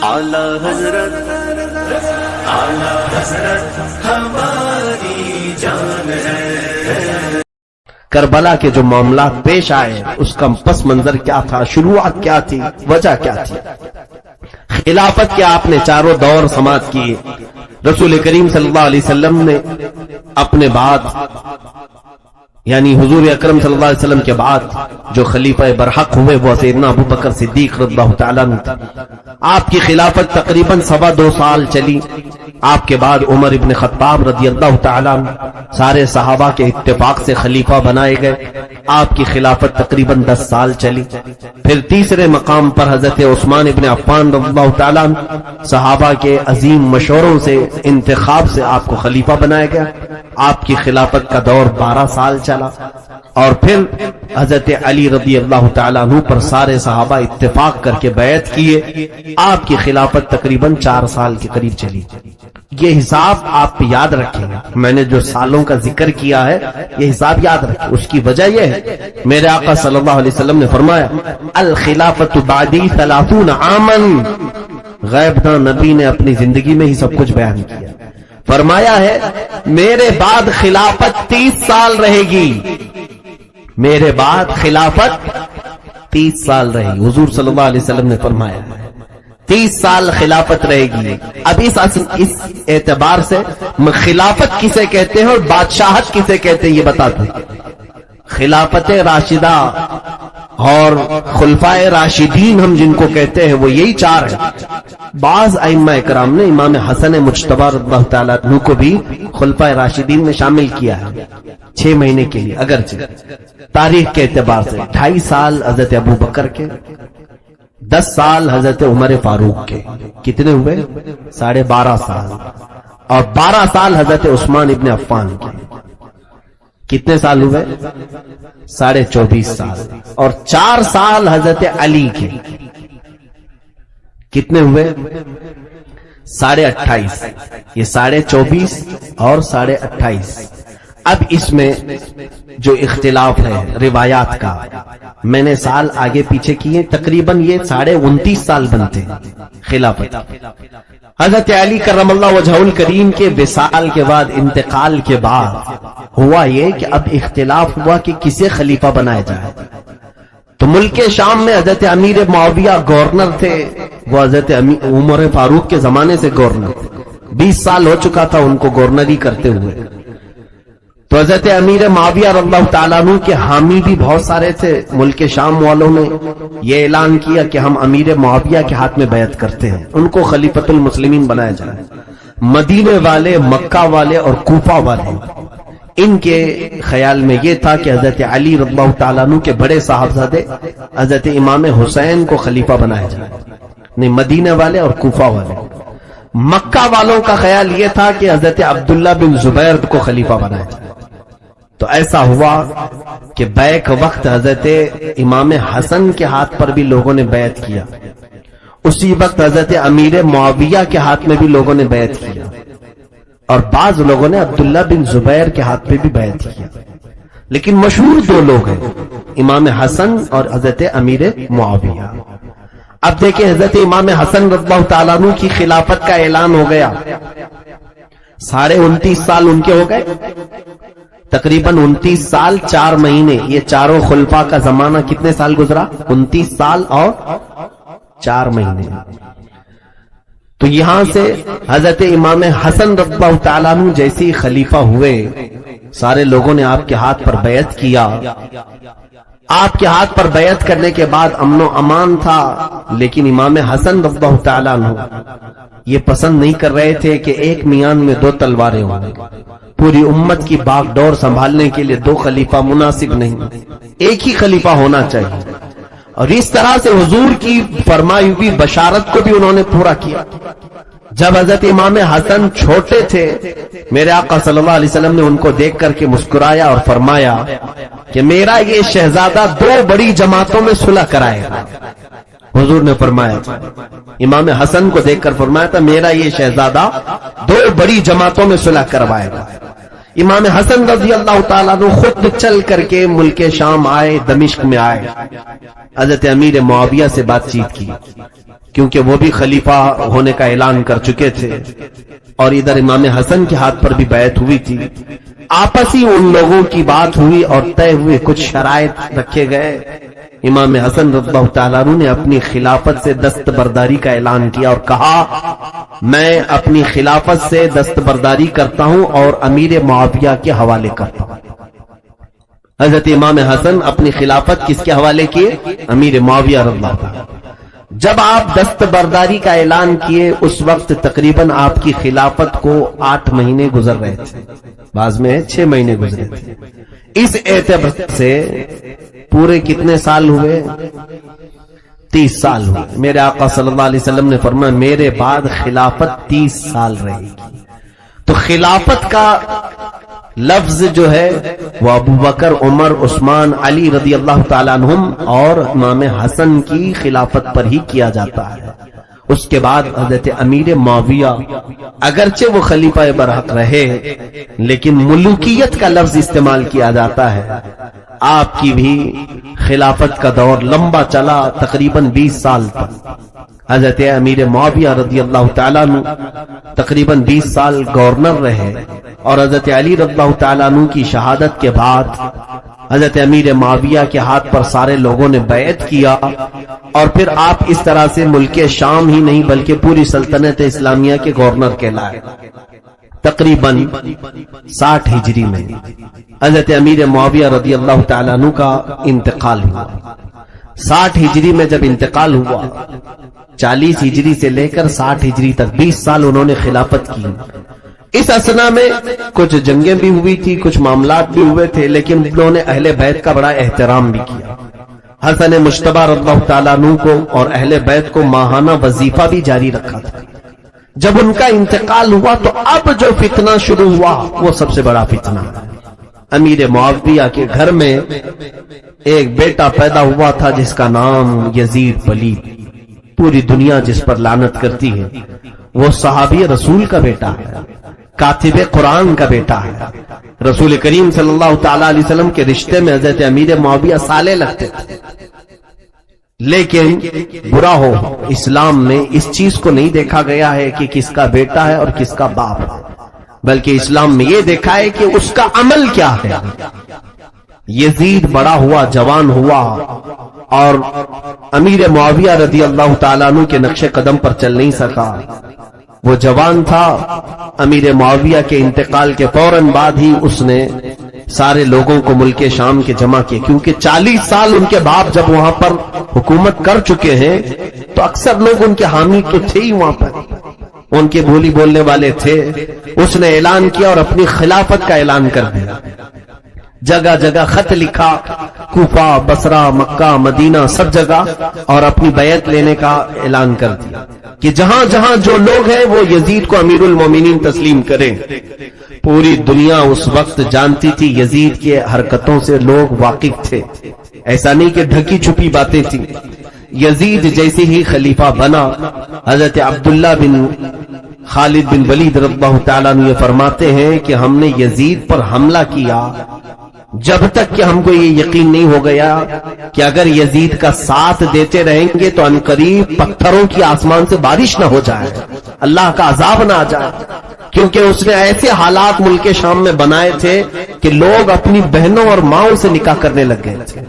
اعلی حضرت ہماری جان ہے۔ کربلا کے جو معاملات پیش آئے اس کا پس منظر کیا تھا، شروعات کیا تھی، وجہ کیا تھی؟ خلافت کے آپ نے چاروں دور سماعت کیے۔ رسول کریم صلی اللہ علیہ وسلم نے اپنے بعد یعنی حضور اکرم صلی اللہ علیہ وسلم کے بعد جو خلیفہ برحق ہوئے وہ سیدنا ابو بکر صدیق رضی اللہ تعالیٰ عنہ تھے۔ آپ کی خلافت تقریباً 2.25 سال چلی۔ آپ کے بعد عمر ابن خطاب رضی اللہ تعالیٰ عنہ سارے صحابہ کے اتفاق سے خلیفہ بنائے گئے۔ آپ کی خلافت تقریباً 10 سال چلی۔ پھر تیسرے مقام پر حضرت عثمان ابن عفان رضی اللہ تعالیٰ عنہ صحابہ کے عظیم مشوروں سے انتخاب سے آپ کو خلیفہ بنایا گیا۔ آپ کی خلافت کا دور 12 سال چلا، اور پھر حضرت علی رضی اللہ تعالیٰ عنہ پر سارے صحابہ اتفاق کر کے بیعت کیے۔ آپ کی خلافت تقریباً 4 سال کے قریب چلی۔ یہ حساب آپ یاد رکھیں گے، میں نے جو سالوں کا ذکر کیا ہے یہ حساب یاد رکھیں۔ اس کی وجہ یہ ہے، میرے آقا صلی اللہ علیہ وسلم نے فرمایا الخلافت بعدی 30 عاما۔ غیب داں نبی نے اپنی زندگی میں ہی سب کچھ بیان کیا، فرمایا ہے میرے بعد خلافت 30 سال رہے گی، میرے بعد خلافت 30 سال رہے گی۔ حضور صلی اللہ علیہ وسلم نے فرمایا 30 سال خلافت رہے گی۔ اب اس اعتبار سے خلافت کسے کہتے ہیں اور بادشاہت کسے کہتے ہیں یہ بتاتے ہیں۔ خلافت راشدہ اور خلفائے راشدین ہم جن کو کہتے ہیں وہ یہی 4 ہیں۔ بعض ائمہ اکرام نے امام حسن مجتبی رضی اللہ تعالیٰ عنہ کو بھی خلفائے راشدین میں شامل کیا ہے 6 مہینے کے لیے، اگرچہ تاریخ کے اعتبار سے 2.5 سال حضرت ابو بکر کے، 10 سال حضرت عمر فاروق کے، کتنے ہوئے 12.5 سال، اور 12 سال حضرت عثمان ابن عفان کے، کتنے سال ہوئے 24.5 سال، اور 4 سال حضرت علی کے، کتنے ہوئے 28.5، یہ 24.5 اور 28.5۔ اب اس میں جو اختلاف ہے روایات کا، میں نے سال آگے پیچھے کیے، تقریباً یہ 29.5 سال بنتے ہیں خلافت۔ حضرت علی کرم اللہ وجہہ الکریم کے وصال کے بعد، انتقال کے بعد ہوا یہ کہ اب اختلاف ہوا کہ کسے خلیفہ بنایا جائے۔ تو ملک شام میں حضرت امیر معاویہ گورنر تھے، وہ حضرت عمر فاروق کے زمانے سے گورنر تھے، 20 سال ہو چکا تھا ان کو گورنری کرتے ہوئے۔ تو حضرت امیر معاویہ رضی اللہ تعالیٰ عنہ کے حامی بھی بہت سارے تھے۔ ملک شام والوں نے یہ اعلان کیا کہ ہم امیر معاویہ کے ہاتھ میں بیعت کرتے ہیں، ان کو خلیفۃ المسلمین بنایا جائے۔ مدینے والے، مکہ والے اور کوفہ والے، ان کے خیال میں یہ تھا کہ حضرت علی رضی اللہ تعالیٰ عنہ کے بڑے صاحبزادے حضرت امام حسین کو خلیفہ بنایا جائے، نہیں مدینے والے اور کوفہ والے۔ مکہ والوں کا خیال یہ تھا کہ حضرت عبداللہ بن زبیر کو خلیفہ بنایا جائے۔ تو ایسا ہوا کہ بیک وقت حضرت امام حسن کے ہاتھ پر بھی لوگوں نے بیعت کیا، اسی وقت حضرت امیر معاویہ کے ہاتھ میں بھی لوگوں نے بیعت کیا، اور بعض لوگوں نے عبداللہ بن زبیر کے ہاتھ پہ بھی بیعت کیا۔ لیکن مشہور 2 لوگ ہیں، امام حسن اور حضرت امیر معاویہ۔ اب دیکھیں حضرت امام حسن رضی اللہ تعالیٰ عنہ کی خلافت کا اعلان ہو گیا، 29.5 سال ان کے ہو گئے، تقریباً 29 سال 4 مہینے، یہ چاروں خلفاء کا زمانہ کتنے سال گزرا 29 سال اور 4 مہینے۔ تو یہاں سے حضرت امام حسن رضی اللہ تعالیٰ عنہ جیسی خلیفہ ہوئے، سارے لوگوں نے آپ کے ہاتھ پر بیعت کیا۔ آپ کے ہاتھ پر بیعت کرنے کے بعد امن و امان تھا، لیکن امام حسن رضی اللہ تعالیٰ عنہ یہ پسند نہیں کر رہے تھے کہ ایک میان میں 2 تلواریں ہوں۔ پوری امت کی باغ ڈور سنبھالنے کے لیے 2 خلیفہ مناسب نہیں، ایک ہی خلیفہ ہونا چاہیے۔ اور اس طرح سے حضور کی فرمائی ہوئی بشارت کو بھی انہوں نے پورا کیا۔ جب حضرت امام حسن چھوٹے تھے، میرے آقا صلی اللہ علیہ وسلم نے ان کو دیکھ کر کے مسکرایا اور فرمایا کہ میرا یہ شہزادہ 2 بڑی جماعتوں میں صلح کرائے گا۔ حضور نے فرمایا تھا، امام حسن کو دیکھ کر فرمایا تھا میرا یہ شہزادہ 2 بڑی جماعتوں میں صلح کروائے گا۔ امام حسن رضی اللہ تعالیٰ عنہ خود چل کر کے ملک شام آئے، دمشق میں آئے، حضرت امیر معاویہ سے بات چیت کی، کیونکہ وہ بھی خلیفہ ہونے کا اعلان کر چکے تھے، اور ادھر امام حسن کے ہاتھ پر بھی بیعت ہوئی تھی۔ آپسی ان لوگوں کی بات ہوئی اور طے ہوئے کچھ شرائط رکھے گئے۔ امام حسن رضی اللہ تعالیٰ عنہ نے اپنی خلافت سے دستبرداری کا اعلان کیا اور کہا میں اپنی خلافت سے دستبرداری کرتا ہوں اور امیر معاویہ کے حوالے کرتا ہوں۔ حضرت امام حسن اپنی خلافت کس کے حوالے کیے؟ امیر معاویہ رضی اللہ تعالیٰ۔ جب آپ دستبرداری کا اعلان کیے اس وقت تقریباً آپ کی خلافت کو 8 مہینے گزر رہے تھے، بعض میں 6 مہینے گزرے تھے۔ اس اعتبار سے پورے کتنے سال ہوئے؟ 30 سال ہوئے۔ میرے آقا صلی اللہ علیہ وسلم نے فرمایا میرے بعد خلافت 30 سال رہے گی۔ تو خلافت کا لفظ جو ہے وہ ابو بکر، عمر، عثمان، علی رضی اللہ تعالیٰ عنہم اور امام حسن کی خلافت پر ہی کیا جاتا ہے۔ اس کے بعد حضرت امیر معاویہ اگرچہ وہ خلیفہ برحق رہے لیکن ملوکیت کا لفظ استعمال کیا جاتا ہے۔ آپ کی بھی خلافت کا دور لمبا چلا، تقریباً 20 سال تک۔ حضرت امیر معاویہ رضی اللہ تعالیٰ عنہ تقریباً 20 سال گورنر رہے، اور حضرت علی رضی اللہ تعالیٰ عنہ کی شہادت کے بعد حضرت امیر معاویہ کے ہاتھ پر سارے لوگوں نے بیعت کیا، اور پھر آپ اس طرح سے ملک شام ہی نہیں بلکہ پوری سلطنت اسلامیہ کے گورنر کہلائے۔ تقریباً 60 ہجری میں حضرت امیر معاویہ رضی اللہ تعالیٰ عنہ کا انتقال ہوا۔ 60 ہجری میں جب انتقال ہوا، 40 ہجری سے لے کر 60 ہجری تک 20 سال انہوں نے خلافت کی۔ اس اثنا میں کچھ جنگیں بھی ہوئی تھی، کچھ معاملات بھی ہوئے تھے، لیکن انہوں نے اہل بیت کا بڑا احترام بھی کیا۔ حسن مجتبی رضی اللہ تعالیٰ عنہ کو اور اہل بیت کو ماہانہ وظیفہ بھی جاری رکھا تھا۔ جب ان کا انتقال ہوا تو اب جو فتنہ شروع ہوا وہ سب سے بڑا فتنہ ہے۔ امیر معاویہ کے گھر میں ایک بیٹا پیدا ہوا تھا جس کا نام یزید پلید، پوری دنیا جس پر لعنت کرتی ہے۔ وہ صحابی رسول کا بیٹا ہے، کاتب قرآن کا بیٹا ہے۔ رسول کریم صلی اللہ تعالی علیہ وسلم کے رشتے میں حضرت امیر معاویہ سالے لگتے تھے، لیکن برا ہو اسلام میں اس چیز کو نہیں دیکھا گیا ہے کہ کس کا بیٹا ہے اور کس کا باپ ہے، بلکہ اسلام میں یہ دیکھا ہے کہ اس کا عمل کیا ہے۔ یزید بڑا ہوا، جوان ہوا، اور امیر معاویہ رضی اللہ تعالیٰ عنہ کے نقش قدم پر چل نہیں سکا۔ وہ جوان تھا، امیر معاویہ کے انتقال کے فوراً بعد ہی اس نے سارے لوگوں کو ملک شام کے جمع کیے، کیونکہ 40 سال ان کے باپ جب وہاں پر حکومت کر چکے ہیں تو اکثر لوگ ان کے حامی تو تھے ہی، وہاں پر ان کے بولی بولنے والے تھے۔ اس نے اعلان کیا اور اپنی خلافت کا اعلان کر دیا، جگہ جگہ خط لکھا، کوفہ، بصرہ، مکہ، مدینہ، سب جگہ، اور اپنی بیعت لینے کا اعلان کر دیا کہ جہاں جہاں جو لوگ ہیں وہ یزید کو امیر المومنین تسلیم کریں۔ پوری دنیا اس وقت جانتی تھی، یزید کے حرکتوں سے لوگ واقف تھے، ایسا نہیں کہ ڈھکی چھپی باتیں تھیں۔ یزید جیسے ہی خلیفہ بنا، حضرت عبداللہ بن خالد بن ولید رضی اللہ تعالیٰ عنہ یہ فرماتے ہیں کہ ہم نے یزید پر حملہ کیا جب تک کہ ہم کو یہ یقین نہیں ہو گیا کہ اگر یزید کا ساتھ دیتے رہیں گے تو عنقریب پتھروں کی آسمان سے بارش نہ ہو جائے، اللہ کا عذاب نہ آ جائے، کیونکہ اس نے ایسے حالات ملک شام میں بنائے تھے کہ لوگ اپنی بہنوں اور ماؤں سے نکاح کرنے لگ گئے تھے،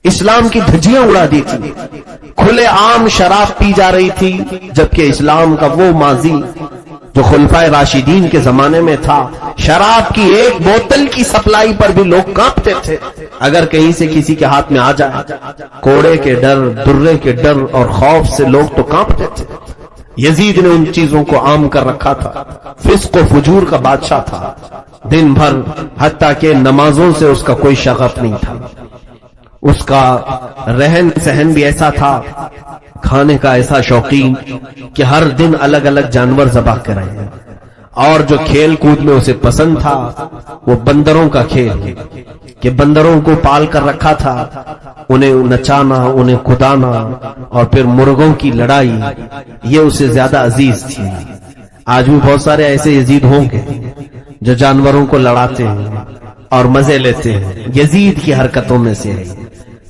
اسلام کی دھجیاں اڑا دی تھی، کھلے عام شراب پی جا رہی تھی، جبکہ اسلام کا وہ ماضی جو خلفائے راشدین کے زمانے میں تھا، شراب کی ایک بوتل کی سپلائی پر بھی لوگ کانپتے تھے، اگر کہیں سے کسی کے ہاتھ میں آ جائے، کوڑے کے ڈر، درے کے ڈر اور خوف سے لوگ تو کانپتے تھے۔ یزید نے ان چیزوں کو عام کر رکھا تھا، فسق و فجور کا بادشاہ تھا، دن بھر حتیٰ کہ نمازوں سے اس کا کوئی شغف نہیں تھا، اس کا رہن سہن بھی ایسا تھا، کھانے کا ایسا شوقین کہ ہر دن الگ الگ جانور ذبح کرے، اور جو کھیل کود میں اسے پسند تھا وہ بندروں کا کھیل، کہ بندروں کو پال کر رکھا تھا، انہیں نچانا، انہیں کودانا، اور پھر مرغوں کی لڑائی، یہ اسے زیادہ عزیز تھی۔ آج بھی بہت سارے ایسے یزید ہوں گے جو جانوروں کو لڑاتے ہیں اور مزے لیتے ہیں، یزید کی حرکتوں میں سے ہے۔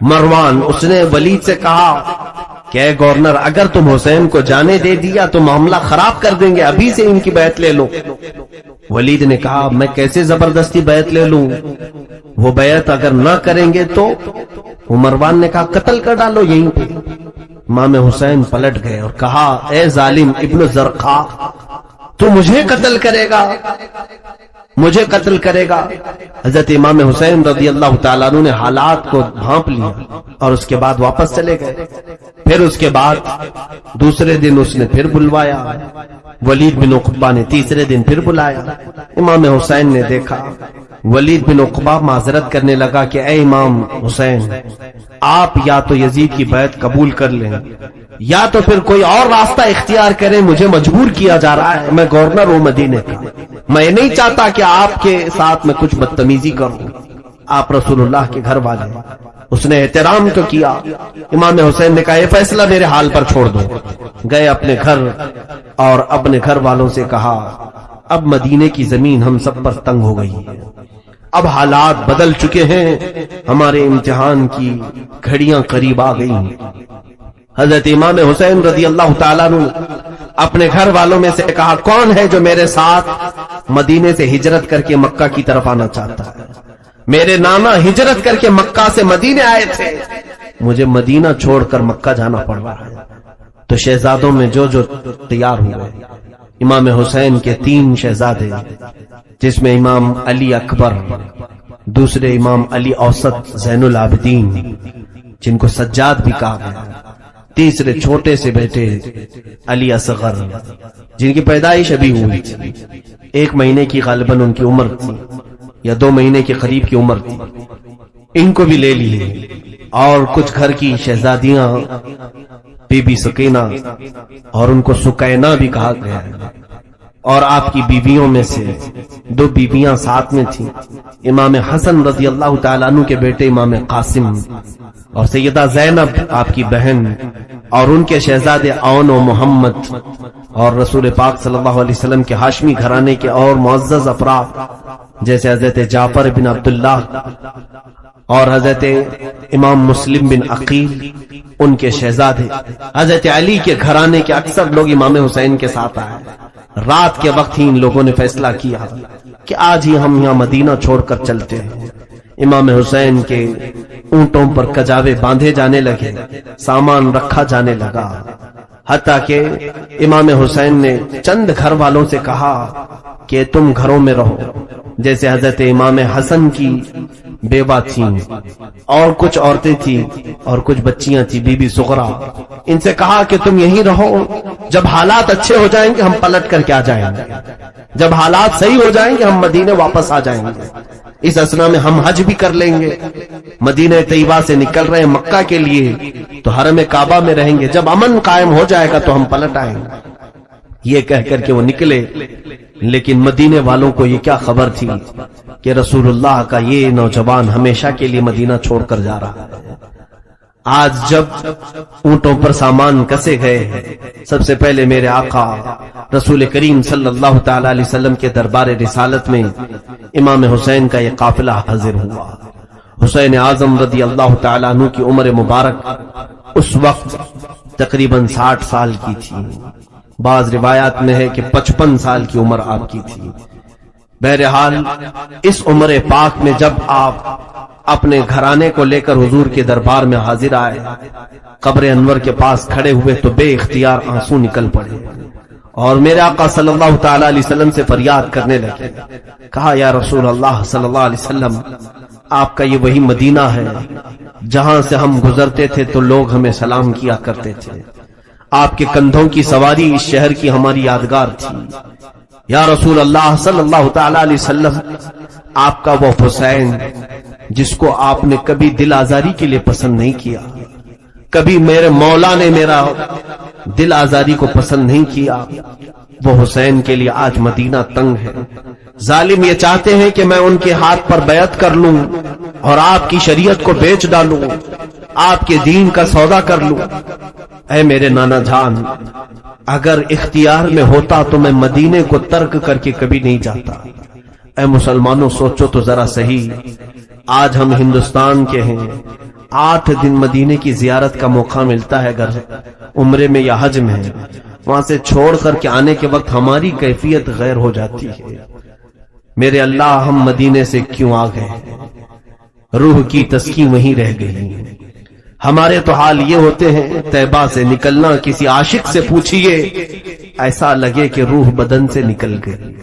مروان اس نے ولید سے کہا کہ اے گورنر، اگر تم حسین کو جانے دے دیا تو معاملہ خراب کر دیں گے، ابھی سے ان کی بیعت لے لو۔ ولید نے کہا میں کیسے زبردستی بیعت لے لوں، وہ بیعت اگر نہ کریں گے تو؟ مروان نے کہا قتل کر ڈالو یہیں پہ۔ امام حسین پلٹ گئے اور کہا اے ظالم ابن زرقا، تو مجھے قتل کرے گا، مجھے قتل کرے گا؟ حضرت امام حسین رضی اللہ تعالیٰ عنہ نے حالات کو بھانپ لیا اور اس کے بعد واپس چلے گئے۔ پھر اس کے بعد دوسرے دن اس نے پھر بلوایا، ولید بن عقبہ نے تیسرے دن پھر بلایا۔ امام حسین نے دیکھا، ولید بن عقبہ معذرت کرنے لگا کہ اے امام حسین، آپ یا تو یزید کی بیعت قبول کر لیں یا تو پھر کوئی اور راستہ اختیار کریں، مجھے مجبور کیا جا رہا ہے، میں گورنر ہوں مدینے کا، میں نہیں چاہتا کہ آپ کے ساتھ میں کچھ بدتمیزی کروں، آپ رسول اللہ کے گھر والے۔ اس نے احترام تو کیا۔ امام حسین نے کہا یہ فیصلہ میرے حال پر چھوڑ دو۔ گئے اپنے گھر اور اپنے گھر والوں سے کہا اب مدینے کی زمین ہم سب پر تنگ ہو گئی ہے، اب حالات بدل چکے ہیں، ہمارے امتحان کی گھڑیاں قریب آ گئی ہیں۔ حضرت امام حسین رضی اللہ تعالیٰ عنہ اپنے گھر والوں میں سے کہا کون ہے جو میرے ساتھ مدینے سے ہجرت کر کے مکہ کی طرف آنا چاہتا ہے؟ میرے نانا ہجرت کر کے مکہ سے مدینے آئے تھے، مجھے مدینہ چھوڑ کر مکہ جانا پڑ رہا ہے۔ تو شہزادوں میں جو تیار ہوئے، امام حسین کے 3 شہزادے، جس میں امام علی اکبر، دوسرے امام علی اوسط زین العابدین جن کو سجاد بھی کہا گیا، تیسرے چھوٹے سے بیٹے علی اصغر جن کی پیدائش ابھی ہوئی تھی، 1 مہینے کی غالباً ان کی عمر تھی یا 2 مہینے کے قریب کی عمر تھی، ان کو بھی لے لیے، اور کچھ گھر کی شہزادیاں بی بی سکینہ، اور ان کو سکینہ بھی کہا گیا ہے، اور آپ کی بیویوں میں سے 2 بیویاں ساتھ میں تھیں، امام حسن رضی اللہ تعالیٰ عنہ کے بیٹے امام قاسم، اور سیدہ زینب آپ کی بہن، اور ان کے شہزادے اون و محمد، اور رسول پاک صلی اللہ علیہ وسلم کے ہاشمی گھرانے کے اور معزز افراد جیسے حضرت جعفر بن عبداللہ اور حضرت امام مسلم بن عقیل، ان کے شہزادے، حضرت علی کے گھرانے کے اکثر لوگ امام حسین کے ساتھ آئے۔ رات کے وقت ہی ان لوگوں نے فیصلہ کیا کہ آج ہی ہم یہاں مدینہ چھوڑ کر چلتے ہیں۔ امام حسین کے اونٹوں پر کجاوے باندھے جانے لگے، سامان رکھا جانے لگا، حتیٰ کہ امام حسین نے چند گھر والوں سے کہا کہ تم گھروں میں رہو، جیسے حضرت امام حسن کی بیوہ تھیں اور کچھ عورتیں تھیں اور کچھ بچیاں تھیں، بی بی سغرا، ان سے کہا کہ تم یہیں رہو، جب حالات اچھے ہو جائیں گے ہم پلٹ کر کے آ جائیں گے، جب حالات صحیح ہو جائیں گے ہم مدینے واپس آ جائیں گے، اس اسنا میں ہم حج بھی کر لیں گے، مدینہ طیبہ سے نکل رہے ہیں مکہ کے لیے تو حرم کعبہ میں رہیں گے، جب امن قائم ہو جائے گا تو ہم پلٹ آئیں گے۔ یہ کہہ کر کے وہ نکلے، لیکن مدینے والوں کو یہ کیا خبر تھی کہ رسول اللہ کا یہ نوجوان ہمیشہ کے لیے مدینہ چھوڑ کر جا رہا ہے۔ آج جب اونٹوں پر سامان کسے گئے، سب سے پہلے میرے آقا رسول کریم صلی اللہ تعالی علیہ وسلم کے دربار رسالت میں امام حسین کا یہ قافلہ حاضر ہوا۔ حسین اعظم رضی اللہ تعالی عنہ کی عمر مبارک اس وقت تقریباً 60 سال کی تھی، بعض روایات میں ہے کہ 55 سال کی عمر آپ کی تھی۔ بہرحال اس عمر پاک میں جب آپ اپنے گھرانے کو لے کر حضور کے دربار میں حاضر آئے، قبر انور کے پاس کھڑے ہوئے تو بے اختیار آنسو نکل پڑے اور میرے آقا صلی اللہ تعالی علیہ وسلم سے فریاد کرنے لگے، کہا یا رسول اللہ صلی اللہ علیہ وسلم، آپ کا یہ وہی مدینہ ہے جہاں سے ہم گزرتے تھے تو لوگ ہمیں سلام کیا کرتے تھے، آپ کے کندھوں کی سواری اس شہر کی ہماری یادگار تھی، یا رسول اللہ صلی اللہ تعالی علیہ وسلم، آپ کا وہ حسین جس کو آپ نے کبھی دل آزاری کے لیے پسند نہیں کیا، کبھی میرے مولا نے میرا دل آزاری کو پسند نہیں کیا، وہ حسین کے لیے آج مدینہ تنگ ہے، ظالم یہ چاہتے ہیں کہ میں ان کے ہاتھ پر بیعت کر لوں اور آپ کی شریعت کو بیچ ڈالوں، آپ کے دین کا سودا کر لوں۔ اے میرے نانا جان، اگر اختیار میں ہوتا تو میں مدینے کو ترک کر کے کبھی نہیں جاتا۔ اے مسلمانوں، سوچو تو ذرا صحیح، آج ہم ہندوستان کے ہیں، 8 دن مدینے کی زیارت کا موقع ملتا ہے اگر عمرے میں یا حج میں، وہاں سے چھوڑ کر کے آنے کے وقت ہماری کیفیت غیر ہو جاتی ہے۔ میرے اللہ، ہم مدینے سے کیوں آ گئے؟ روح کی تسکین وہیں رہ گئی۔ ہمارے تو حال یہ ہوتے ہیں، طیبہ سے نکلنا کسی عاشق سے پوچھئے، ایسا لگے کہ روح بدن سے نکل گئی۔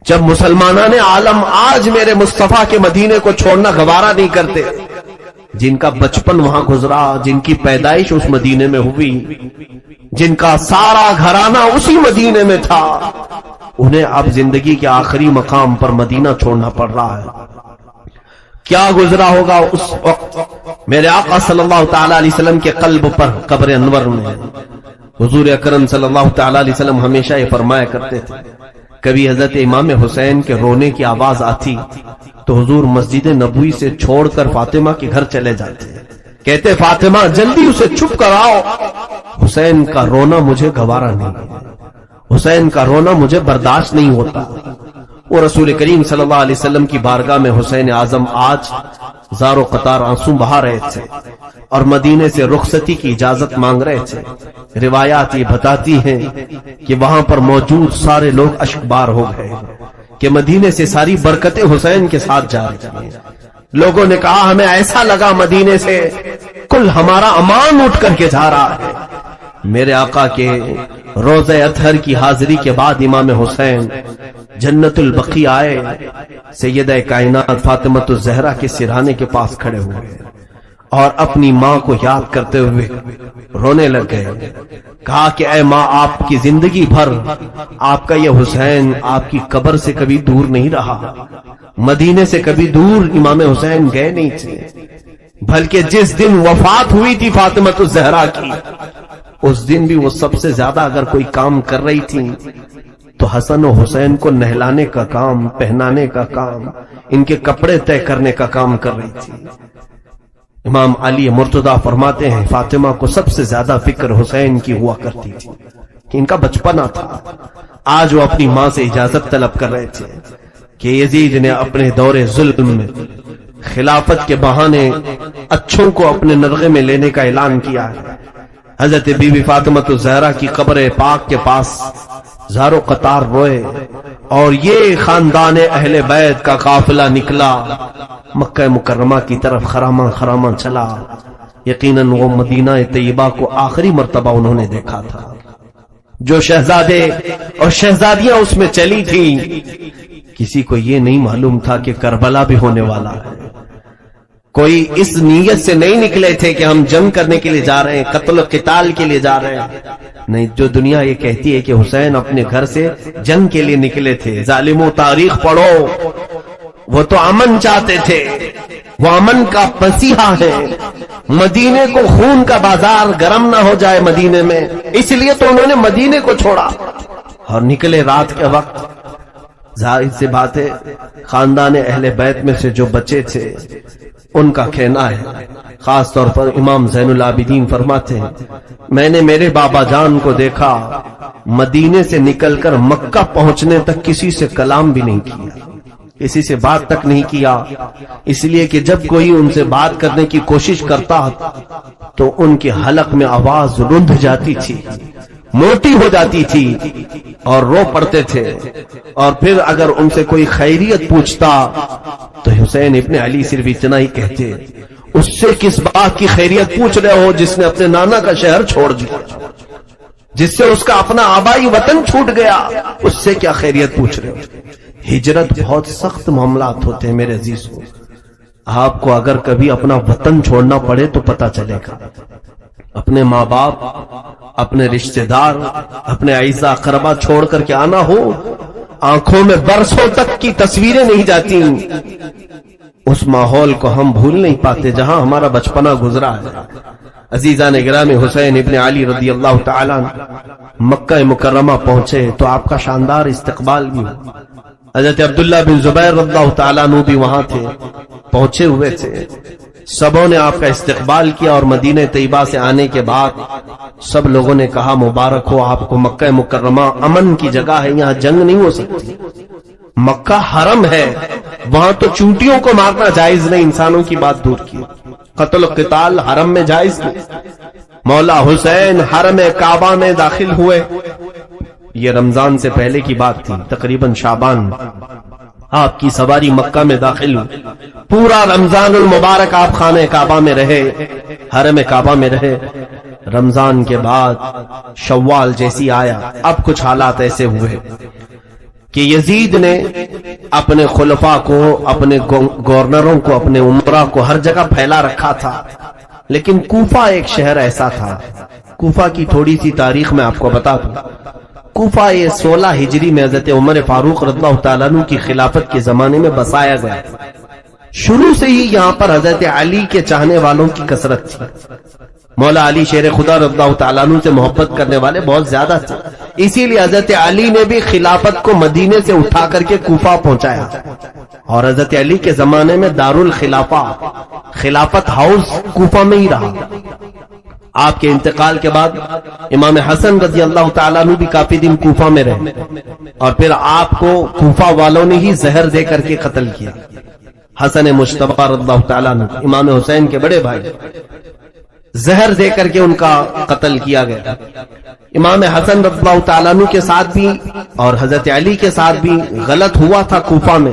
جب مسلمانان عالم آج میرے مصطفیٰ کے مدینے کو چھوڑنا گوارا نہیں کرتے، جن کا بچپن وہاں گزرا، جن کی پیدائش اس مدینے میں ہوئی، جن کا سارا گھرانہ اسی مدینے میں تھا، انہیں اب زندگی کے آخری مقام پر مدینہ چھوڑنا پڑ رہا ہے۔ کیا گزرا ہوگا اس وقت میرے آقا صلی اللہ تعالی علیہ وسلم کے قلب پر قبر انور میں؟ حضور اکرم صلی اللہ تعالی علیہ وسلم ہمیشہ یہ فرمایا کرتے تھے، کبھی حضرت امام حسین کے رونے کی آواز آتی تو حضور مسجد نبوی سے چھوڑ کر فاطمہ کے گھر چلے جاتے، کہتے فاطمہ جلدی اسے چپ کراؤ، حسین کا رونا مجھے گوارا نہیں، حسین کا رونا مجھے برداشت نہیں ہوتا۔ وہ رسول کریم صلی اللہ علیہ وسلم کی بارگاہ میں حسین اعظم آج زارو قطار آنسو بہا رہے تھے اور مدینے سے رخصتی کی اجازت مانگ رہے تھے۔ روایات یہ بتاتی ہیں کہ وہاں پر موجود سارے لوگ اشکبار ہو گئے کہ مدینے سے ساری برکتیں حسین کے ساتھ جا رہی ہیں۔ لوگوں نے کہا ہمیں ایسا لگا مدینے سے کل ہمارا امان اٹھ کر کے جا رہا ہے۔ میرے آقا کے روضہ اطہر کی حاضری کے بعد امام حسین جنت البقیع آئے، سیدہ کائنات فاطمہ الزہرا کے سرہانے کے پاس کھڑے ہوئے اور اپنی ماں کو یاد کرتے ہوئے رونے لگ گئے۔ کہا کہ اے ماں، آپ کی زندگی بھر آپ کا یہ حسین آپ کی قبر سے کبھی دور نہیں رہا، مدینے سے کبھی دور امام حسین گئے نہیں تھے، بلکہ جس دن وفات ہوئی تھی فاطمہ الزہرا کی، اس دن بھی وہ سب سے زیادہ اگر کوئی کام کر رہی تھی تو حسن و حسین کو نہلانے کا کام، پہنانے کا کام، ان کے کپڑے طے کرنے کا کام کر رہی تھی۔ امام علی مرتضیٰ فرماتے ہیں فاطمہ کو سب سے زیادہ فکر حسین کی ہوا کرتی تھی کہ ان کا بچپنا تھا۔ آج وہ اپنی ماں سے اجازت طلب کر رہے تھے کہ یزید نے اپنے دور ظلم میں خلافت کے بہانے اچھوں کو اپنے نرغے میں لینے کا اعلان کیا ہے۔ حضرت بی بی فاطمہ الزہرا کی قبر پاک کے پاس زارو قطار روئے اور یہ خاندان اہل بیت کا قافلہ نکلا، مکہ مکرمہ کی طرف خراما خراما چلا۔ یقیناً وہ مدینہ طیبہ کو آخری مرتبہ انہوں نے دیکھا تھا۔ جو شہزادے اور شہزادیاں اس میں چلی تھیں، کسی کو یہ نہیں معلوم تھا کہ کربلا بھی ہونے والا ہے۔ کوئی اس نیت سے نہیں نکلے تھے کہ ہم جنگ کرنے کے لیے جا رہے ہیں، قتل و قتال کے لیے جا رہے ہیں، نہیں۔ جو دنیا یہ کہتی ہے کہ حسین اپنے گھر سے جنگ کے لیے نکلے تھے، ظالموں تاریخ پڑھو، وہ تو امن چاہتے تھے، وہ امن کا مسیحا ہے۔ مدینے کو خون کا بازار گرم نہ ہو جائے مدینے میں، اس لیے تو انہوں نے مدینے کو چھوڑا اور نکلے رات کے وقت۔ ظاہر سی بات ہے خاندان اہل بیت میں سے جو بچے تھے ان کا کہنا ہے، خاص طور پر امام زین العابدین فرماتے ہیں میں نے میرے بابا جان کو دیکھا مدینے سے نکل کر مکہ پہنچنے تک کسی سے کلام بھی نہیں کیا، کسی سے بات تک نہیں کیا، اس لیے کہ جب کوئی ان سے بات کرنے کی کوشش کرتا تو ان کے حلق میں آواز رند جاتی تھی، موٹی ہو جاتی تھی اور رو پڑتے تھے۔ اور پھر اگر ان سے کوئی خیریت پوچھتا تو حسین ابن علی صرف اتنا ہی کہتے، اس سے کس بات کی خیریت پوچھ رہے ہو جس نے اپنے نانا کا شہر چھوڑ دیا، جس سے اس کا اپنا آبائی وطن چھوٹ گیا، اس سے کیا خیریت پوچھ رہے ہو؟ ہجرت بہت سخت معاملات ہوتے ہیں میرے عزیزو۔ آپ کو اگر کبھی اپنا وطن چھوڑنا پڑے تو پتہ چلے گا، اپنے ماں باپ، اپنے رشتہ دار، اپنے اعزاء اقربا چھوڑ کر کے آنا ہو، آنکھوں میں برسوں تک کی تصویریں نہیں جاتی، اس ماحول کو ہم بھول نہیں پاتے جہاں ہمارا بچپنا گزرا ہے۔ عزیزان گرامی، حسین ابن علی رضی اللہ تعالیٰ مکہ مکرمہ پہنچے تو آپ کا شاندار استقبال بھی ہوا۔ حضرت عبداللہ بن زبیر رضی اللہ تعالیٰ عنہ بھی وہاں تھے، پہنچے ہوئے تھے، سبوں نے آپ کا استقبال کیا اور مدینہ طیبہ سے آنے کے بعد سب لوگوں نے کہا مبارک ہو آپ کو، مکہ مکرمہ امن کی جگہ ہے، یہاں جنگ نہیں ہو سکتی، مکہ حرم ہے، وہاں تو چونٹیوں کو مارنا جائز نہیں، انسانوں کی بات دور کی۔ قتل و قتال حرم میں جائز نہیں. مولا حسین حرم کعبہ میں داخل ہوئے. یہ رمضان سے پہلے کی بات تھی، تقریباً شعبان. آپ کی سواری مکہ میں داخل ہوئی. پورا رمضان المبارک آپ خانہ کعبہ میں رہے، حرم کعبہ میں رہے. رمضان کے بعد شوال جیسی آیا، اب کچھ حالات ایسے ہوئے کہ یزید نے اپنے خلفاء کو، اپنے گورنروں کو، اپنے امراء کو ہر جگہ پھیلا رکھا تھا. لیکن کوفہ ایک شہر ایسا تھا. کوفہ کی تھوڑی سی تاریخ میں آپ کو بتا دوں. کوفہ یہ 16 ہجری میں حضرت عمر فاروق رضی اللہ تعالیٰ عنہ کی خلافت کے زمانے میں بسایا گیا. شروع سے ہی یہاں پر حضرت علی کے چاہنے والوں کی کثرت تھی. مولا علی شیر خدا رضی اللہ تعالیٰ عنہ سے محبت کرنے والے بہت زیادہ تھے. اسی لیے حضرت علی نے بھی خلافت کو مدینے سے اٹھا کر کے کوفہ پہنچایا. اور حضرت علی کے زمانے میں دارالخلافہ، خلافت ہاؤس کوفہ میں ہی رہا. آپ کے انتقال کے بعد امام حسن رضی اللہ تعالیٰ عنہ بھی کافی دن کوفہ میں رہے، اور پھر آپ کو کوفہ والوں نے ہی زہر دے کر کے قتل کیا. حسن مجتبی رضی اللہ تعالیٰ عنہ امام حسین کے بڑے بھائی، زہر دے کر کے ان کا قتل کیا گیا. امام حسن رضی اللہ تعالیٰ عنہ کے ساتھ بھی اور حضرت علی کے ساتھ بھی غلط ہوا تھا کوفہ میں،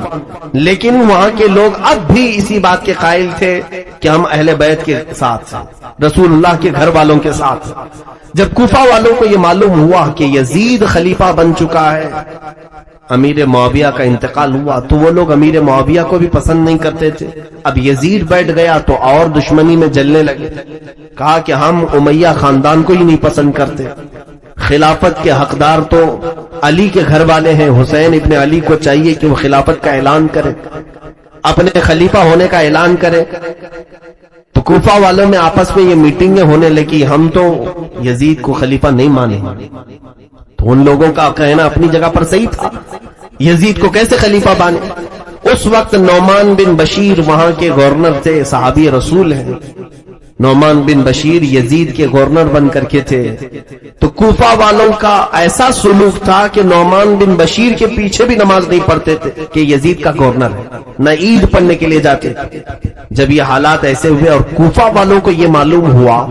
لیکن وہاں کے لوگ اب بھی اسی بات کے قائل تھے کہ ہم اہل بیت کے ساتھ، رسول اللہ کے گھر والوں کے ساتھ. جب کوفہ والوں کو یہ معلوم ہوا کہ یزید خلیفہ بن چکا ہے، امیر معاویہ کا انتقال ہوا، تو وہ لوگ امیر معاویہ کو بھی پسند نہیں کرتے تھے. اب یزید بیٹھ گیا تو اور دشمنی میں جلنے لگے. کہا کہ ہم امیہ خاندان کو ہی نہیں پسند کرتے، خلافت کے حقدار تو علی کے گھر والے ہیں. حسین ابن علی کو چاہیے کہ وہ خلافت کا اعلان کرے، اپنے خلیفہ ہونے کا اعلان کرے. تو کوفہ والوں میں آپس میں یہ میٹنگیں ہونے لگی، ہم تو یزید کو خلیفہ نہیں مانیں. تو ان لوگوں کا کہنا اپنی جگہ پر صحیح تھا، یزید کو کیسے خلیفہ بانے. اس وقت نعمان بن بشیر وہاں کے گورنر تھے، صحابی رسول ہیں. نعمان بن بشیر یزید کے گورنر بن کر کے تھے. تو کوفہ والوں کا ایسا سلوک تھا کہ نعمان بن بشیر کے پیچھے بھی نماز نہیں پڑھتے تھے کہ یزید کا گورنر ہے، نہ عید پڑھنے کے لیے جاتے تھے. جب یہ حالات ایسے ہوئے اور کوفہ والوں کو یہ معلوم ہوا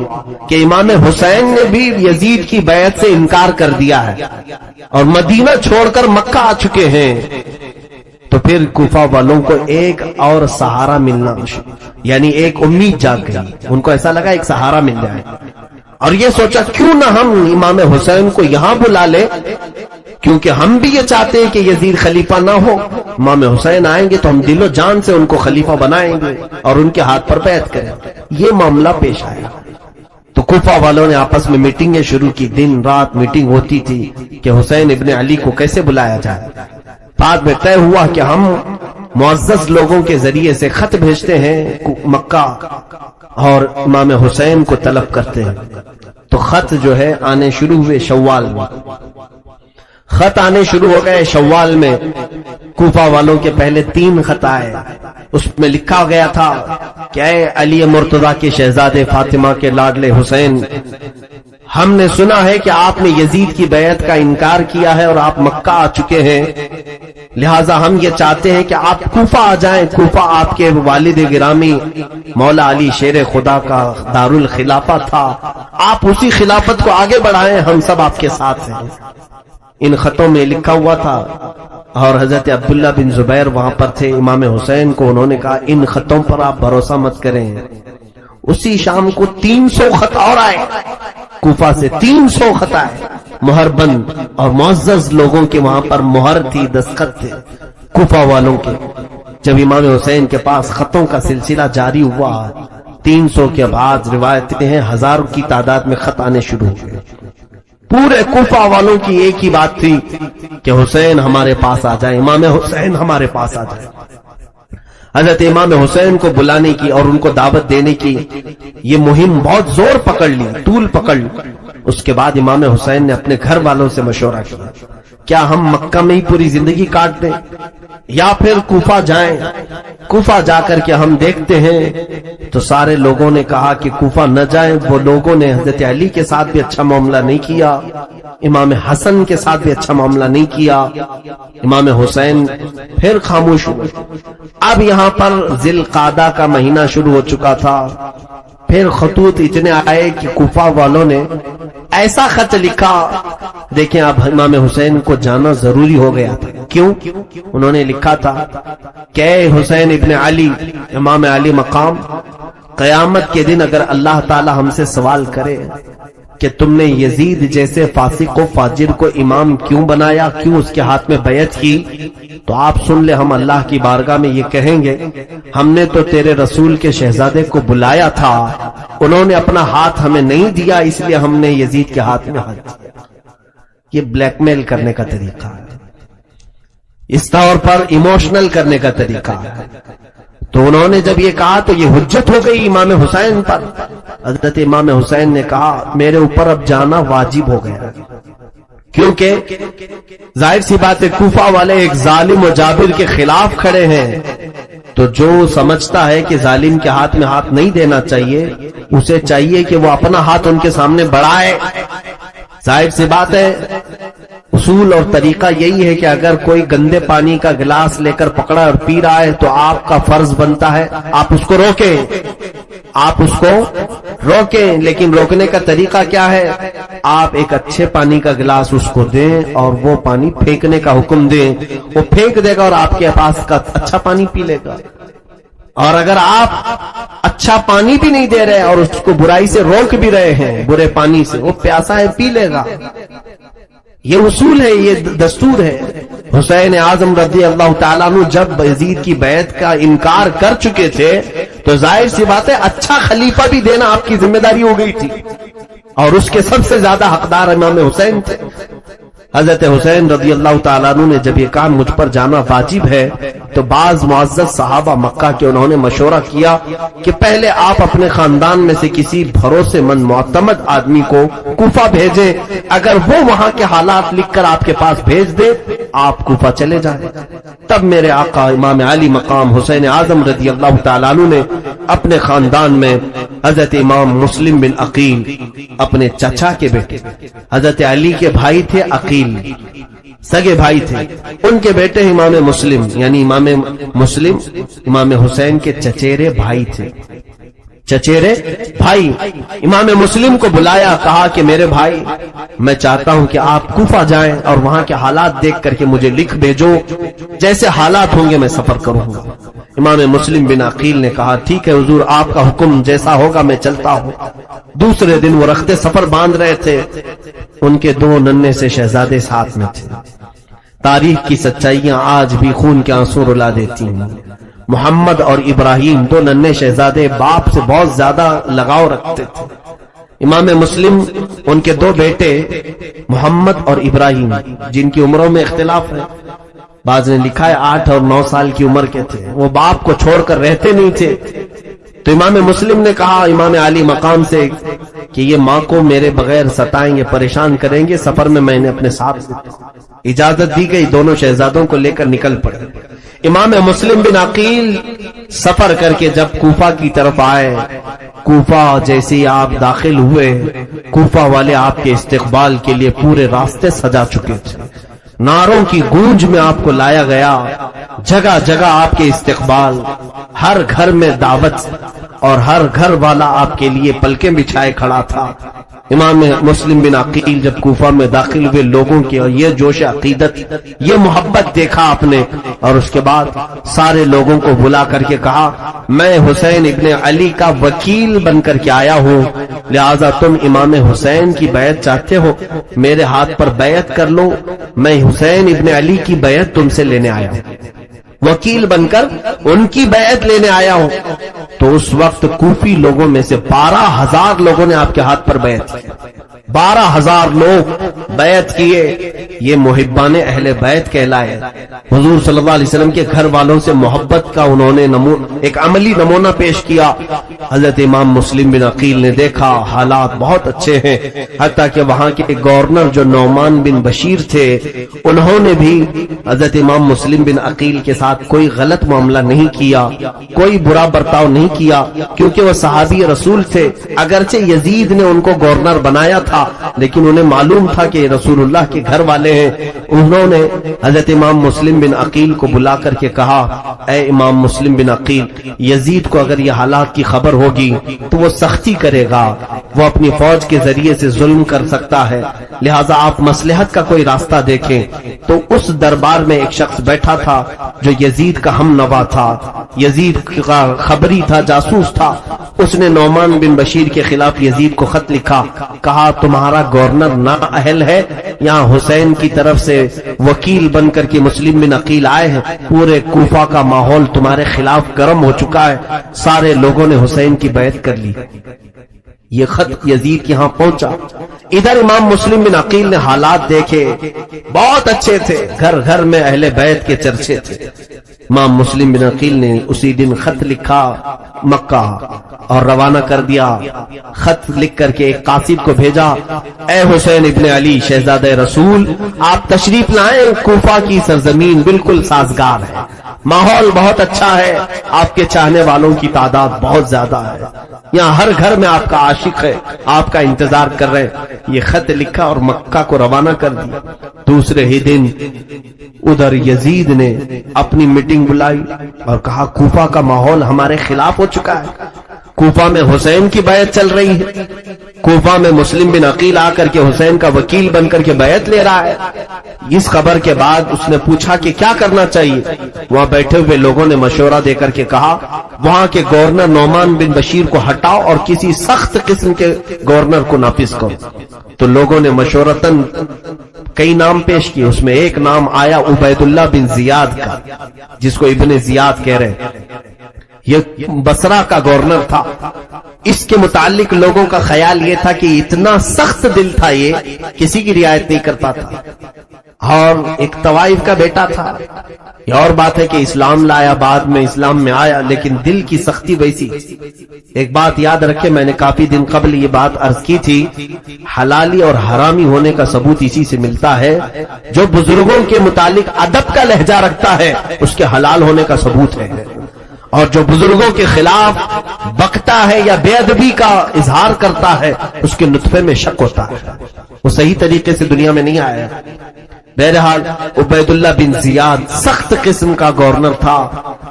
کہ امام حسین نے بھی یزید کی بیعت سے انکار کر دیا ہے اور مدینہ چھوڑ کر مکہ آ چکے ہیں، تو پھر کوفہ والوں کو ایک اور سہارا ملنا، یعنی ایک امید جاگ گئی. ان کو ایسا لگا ایک سہارا مل جائے، اور یہ سوچا کیوں نہ ہم امام حسین کو یہاں بلا لیں، کیونکہ ہم بھی یہ چاہتے ہیں کہ یزید خلیفہ نہ ہو. امام حسین آئیں گے تو ہم دل و جان سے ان کو خلیفہ بنائیں گے اور ان کے ہاتھ پر بیعت کریں. یہ معاملہ پیش آیا. تو کوفہ والوں نے آپس میں میٹنگیں شروع کی. دن رات میٹنگ ہوتی تھی کہ حسین ابن علی کو کیسے بلایا جائے. بعد میں طے ہوا کہ ہم معزز لوگوں کے ذریعے سے خط بھیجتے ہیں مکہ اور امام حسین کو طلب کرتے ہیں. تو خط جو ہے آنے شروع ہوئے. شوال میں خط آنے شروع ہو گئے. شوال میں کوفہ والوں کے پہلے 3 خط آئے. اس میں لکھا گیا تھا کہ اے علی مرتضیٰ کے شہزادے فاطمہ کے لاڈلے حسین، ہم نے سنا ہے کہ آپ نے یزید کی بیعت کا انکار کیا ہے اور آپ مکہ آ چکے ہیں، لہٰذا ہم یہ چاہتے ہیں کہ آپ کوفہ آ جائیں. کوفہ آپ کے والد گرامی مولا علی شیر خدا کا دارالخلافہ تھا، آپ اسی خلافت کو آگے بڑھائیں، ہم سب آپ کے ساتھ ہیں. ان خطوں میں لکھا ہوا تھا. اور حضرت عبداللہ بن زبیر وہاں پر تھے. امام حسین کو انہوں نے کہا ان خطوں پر آپ بھروسہ مت کریں. اسی شام کو 300 خط اور آئے. کوفہ سے 300 خط آئے مہر بند، اور معزز لوگوں کے وہاں پر مہر تھی، دستخط تھے کوفہ والوں کے. جب امام حسین کے پاس خطوں کا سلسلہ جاری ہوا، 300 کے بعد روایتیں ہیں 1000 کی تعداد میں خط آنے شروع ہوئے. پورے کوفہ والوں کی ایک ہی بات تھی کہ حسین ہمارے پاس آ جائے، امام حسین ہمارے پاس آ جائے. حضرت امام حسین کو بلانے کی اور ان کو دعوت دینے کی یہ مہم بہت زور پکڑ لی، طول پکڑ لی. اس کے بعد امام حسین نے اپنے گھر والوں سے مشورہ کیا کیا ہم مکہ میں ہی پوری زندگی کاٹ دیں یا پھر کوفہ جائیں؟ کوفہ جا کر کے ہم دیکھتے ہیں۔ تو سارے لوگوں نے کہا کہ کوفہ نہ جائیں۔ وہ لوگوں نے حضرت علی کے ساتھ بھی اچھا معاملہ نہیں کیا، امام حسن کے ساتھ بھی اچھا معاملہ نہیں کیا، امام حسین پھر خاموش ہوئے۔ اب یہاں پر ذی القعدہ کا مہینہ شروع ہو چکا تھا، پھر خطوط اتنے آئے کہ کوفہ والوں نے ایسا خط لکھا، دیکھیں اب امام حسین کو جانا ضروری ہو گیا تھا۔ کیوں؟ انہوں نے لکھا تھا کہ اے حسین ابن علی، امام علی مقام، قیامت کے دن اگر اللہ تعالی ہم سے سوال کرے کہ تم نے یزید جیسے فاسق و فاجر کو امام کیوں بنایا، کیوں اس کے ہاتھ میں بیعت کی، تو آپ سن لے، ہم اللہ کی بارگاہ میں یہ کہیں گے ہم نے تو تیرے رسول کے شہزادے کو بلایا تھا، انہوں نے اپنا ہاتھ ہمیں نہیں دیا، اس لیے ہم نے یزید کے ہاتھ میں ہاتھ دیا۔ یہ بلیک میل کرنے کا طریقہ ہے، اس طور پر ایموشنل کرنے کا طریقہ ہے۔ تو انہوں نے جب یہ کہا تو یہ حجت ہو گئی امام حسین پر۔ حضرت امام حسین نے کہا میرے اوپر اب جانا واجب ہو گیا، کیونکہ ظاہر سی بات ہے کوفہ والے ایک ظالم و جابر کے خلاف کھڑے ہیں، تو جو سمجھتا ہے کہ ظالم کے ہاتھ میں ہاتھ نہیں دینا چاہیے، اسے چاہیے کہ وہ اپنا ہاتھ ان کے سامنے بڑھائے۔ ظاہر سی بات ہے اصول اور طریقہ یہی ہے کہ اگر کوئی گندے پانی کا گلاس لے کر پکڑا اور پی رہا ہے تو آپ کا فرض بنتا ہے آپ اس کو روکیں، آپ اس کو روکیں، لیکن روکنے کا طریقہ کیا ہے؟ آپ ایک اچھے پانی کا گلاس اس کو دیں اور وہ پانی پھینکنے کا حکم دیں، وہ پھینک دے گا اور آپ کے پاس کا اچھا پانی پی لے گا۔ اور اگر آپ اچھا پانی بھی نہیں دے رہے اور اس کو برائی سے روک بھی رہے ہیں، برے پانی سے، وہ پیاسا ہے پی لے گا۔ یہ اصول ہے، یہ دستور ہے۔ حسین اعظم رضی اللہ تعالیٰ عنہ جب یزید کی بیعت کا انکار کر چکے تھے تو ظاہر سی بات ہے اچھا خلیفہ بھی دینا آپ کی ذمہ داری ہو گئی تھی، اور اس کے سب سے زیادہ حقدار امام حسین تھے۔ حضرت حسین رضی اللہ تعالیٰ عنہ نے جب یہ کہا مجھ پر جانا واجب ہے تو بعض معزز صحابہ مکہ کے انہوں نے مشورہ کیا کہ پہلے آپ اپنے خاندان میں سے کسی بھروسے مند معتمد آدمی کو کوفہ بھیجیں، اگر وہ وہاں کے حالات لکھ کر آپ کے پاس بھیج دے آپ کوفہ چلے جائیں۔ تب میرے آقا امام علی مقام حسین اعظم رضی اللہ تعالیٰ عنہ نے اپنے خاندان میں حضرت امام مسلم بن عقیل، اپنے چچا کے بیٹے، حضرت علی کے بھائی تھے عقیل، سگے بھائی تھے، ان کے بیٹے امام مسلم، یعنی امام مسلم امام حسین کے چچیرے بھائی تھے، چچیرے بھائی۔ امام مسلم کو بلایا، کہا کہ میرے بھائی میں چاہتا ہوں کہ آپ کوفہ جائیں اور وہاں کے حالات دیکھ کر کے مجھے لکھ بھیجو، جیسے حالات ہوں گے میں سفر کروں گا۔ امام مسلم بن عقیل نے کہا ٹھیک ہے حضور، آپ کا حکم جیسا ہوگا میں چلتا ہوں۔ دوسرے دن وہ رخت سفر باندھ رہے تھے، ان کے دو ننھے سے شہزادے ساتھ میں تھے۔ تاریخ کی سچائیاں آج بھی خون کے آنسو رلا دیتی ہیں۔ محمد اور ابراہیم دو ننھے شہزادے باپ سے بہت زیادہ لگاؤ رکھتے تھے۔ امام مسلم ان کے دو بیٹے محمد اور ابراہیم جن کی عمروں میں اختلاف ہے، بعض نے لکھا ہے 8 اور 9 سال کی عمر کے تھے، وہ باپ کو چھوڑ کر رہتے نہیں تھے۔ تو امام مسلم نے کہا امام علی مقام سے کہ یہ ماں کو میرے بغیر ستائیں گے، پریشان کریں گے، سفر میں میں نے اپنے ساتھ اجازت دی گئی، دونوں شہزادوں کو لے کر نکل پڑے۔ امام مسلم بن عقیل سفر کر کے جب کوفہ کی طرف آئے، کوفہ جیسے ہی آپ داخل ہوئے، کوفہ والے آپ کے استقبال کے لیے پورے راستے سجا چکے تھے، نعروں کی گونج میں آپ کو لایا گیا، جگہ جگہ آپ کے استقبال، ہر گھر میں دعوت، اور ہر گھر والا آپ کے لیے پلکیں بچھائے کھڑا تھا۔ امام مسلم بن عقیل جب کوفہ میں داخل ہوئے، لوگوں کی اور یہ جوش عقیدت، یہ محبت دیکھا آپ نے، اور اس کے بعد سارے لوگوں کو بلا کر کے کہا میں حسین ابن علی کا وکیل بن کر کے آیا ہوں، لہذا تم امام حسین کی بیعت چاہتے ہو، میرے ہاتھ پر بیعت کر لو، میں حسین ابن علی کی بیعت تم سے لینے آیا ہوں، وکیل بن کر ان کی بیعت لینے آیا ہوں۔ تو اس وقت کوفی لوگوں میں سے 12,000 لوگوں نے آپ کے ہاتھ پر بیعت کی، 12,000 لوگ بیعت کیے، یہ محبان اہل بیت کہلائے۔ حضور صلی اللہ علیہ وسلم کے گھر والوں سے محبت کا انہوں نے ایک عملی نمونہ پیش کیا۔ حضرت امام مسلم بن عقیل نے دیکھا حالات بہت اچھے ہیں، حتیٰ کہ وہاں کے گورنر جو نعمان بن بشیر تھے انہوں نے بھی حضرت امام مسلم بن عقیل کے ساتھ کوئی غلط معاملہ نہیں کیا، کوئی برا برتاؤ نہیں کیا، کیونکہ وہ صحابی رسول تھے۔ اگرچہ یزید نے ان کو گورنر بنایا تھا لیکن انہیں معلوم تھا کہ رسول اللہ کے گھر والے ہیں۔ انہوں نے حضرت امام مسلم بن عقیل کو بلا کر کے کہا، اے امام مسلم بن عقیل، یزید کو اگر یہ حالات کی خبر ہوگی تو وہ سختی کرے گا، وہ اپنی فوج کے ذریعے سے ظلم کر سکتا ہے، لہٰذا آپ مصلحت کا کوئی راستہ دیکھیں۔ تو اس دربار میں ایک شخص بیٹھا تھا جو یزید کا ہم نوا تھا، یزید کا خبری تھا، جاسوس تھا۔ اس نے نعمان بن بشیر کے خلاف یزید کو خط لکھا، کہا تمہارا گورنر نااہل ہے، یہاں حسین کی طرف سے وکیل بن کر کے مسلم بن عقیل آئے ہیں، پورے کوفہ کا ماحول تمہارے خلاف گرم ہو چکا ہے، سارے لوگوں نے حسین کی بیعت کر لی۔ یہ خط یزید یہاں پہنچا۔ ادھر امام مسلم بن عقیل نے حالات دیکھے، بہت اچھے تھے، گھر گھر میں اہل بیت کے چرچے تھے۔ امام مسلم بن عقیل نے اسی دن خط لکھا مکہ اور روانہ کر دیا۔ خط لکھ کر کے ایک قاصد کو بھیجا، اے حسین ابن علی شہزادہ رسول، آپ تشریف لائیں، کوفہ کی سرزمین بالکل سازگار ہے، ماحول بہت اچھا ہے، آپ کے چاہنے والوں کی تعداد بہت زیادہ ہے، یہاں ہر گھر میں آپ کا عاشق ہے، آپ کا انتظار کر رہے ہیں۔ یہ خط لکھا اور مکہ کو روانہ کر دیا۔ دوسرے ہی دن ادھر یزید نے اپنی میٹنگ بلائی اور کہا کوفہ کا ماحول ہمارے خلاف ہو چکا ہے، کوفہ میں حسین کی بیعت چل رہی ہے، کوفہ میں مسلم بن عقیل آ کر کے حسین کا وکیل بن کر کے بیعت لے رہا ہے۔ اس خبر کے بعد اس نے پوچھا کہ کیا کرنا چاہیے۔ وہاں بیٹھے ہوئے لوگوں نے مشورہ دے کر کے کہا وہاں کے گورنر نعمان بن بشیر کو ہٹاؤ اور کسی سخت قسم کے گورنر کو نافذ کرو۔ تو لوگوں نے مشورتاً کئی نام پیش کیے، اس میں ایک نام آیا عبید اللہ بن زیاد کا، جس کو ابن زیاد کہہ رہے ہیں۔ یہ بصرہ کا گورنر تھا۔ اس کے متعلق لوگوں کا خیال یہ تھا کہ اتنا سخت دل تھا، یہ کسی کی رعایت نہیں کرتا تھا، اور ایک طوائف کا بیٹا تھا۔ یہ اور بات ہے کہ اسلام لایا، بعد میں اسلام میں آیا، لیکن دل کی سختی ویسی۔ ایک بات یاد رکھے، میں نے کافی دن قبل یہ بات عرض کی تھی، حلالی اور حرامی ہونے کا ثبوت اسی سے ملتا ہے۔ جو بزرگوں کے متعلق ادب کا لہجہ رکھتا ہے اس کے حلال ہونے کا ثبوت ہے، اور جو بزرگوں کے خلاف بکتا ہے یا بے ادبی کا اظہار کرتا ہے اس کے نطفے میں شک ہوتا ہے، وہ صحیح طریقے سے دنیا میں نہیں آیا۔ بہرحال عبید اللہ بن زیاد سخت قسم کا گورنر تھا۔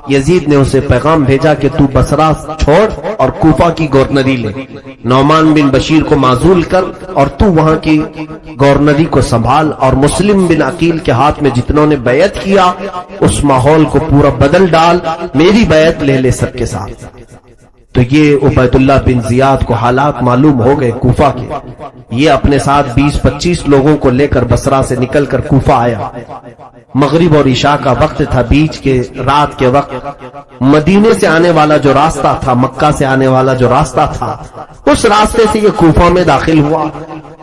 یزید نے اسے پیغام بھیجا کہ تو بصرہ چھوڑ اور کوفہ کی گورنری لے، نعمان بن بشیر کو معزول کر اور تو وہاں کی گورنری کو سنبھال، اور مسلم بن عقیل کے ہاتھ میں جتنوں نے بیعت کیا اس ماحول کو پورا بدل ڈال، میری بیعت لے لے سب کے ساتھ۔ تو یہ عبید اللہ بن زیاد کو حالات معلوم ہو گئے کوفہ کے۔ یہ اپنے ساتھ 20-25 لوگوں کو لے کر بصرہ سے نکل کر کوفہ آیا۔ مغرب اور عشاء کا وقت تھا، بیچ کے رات کے وقت مدینے سے آنے والا جو راستہ تھا، مکہ سے آنے والا جو راستہ تھا، اس راستے سے یہ کوفہ میں داخل ہوا۔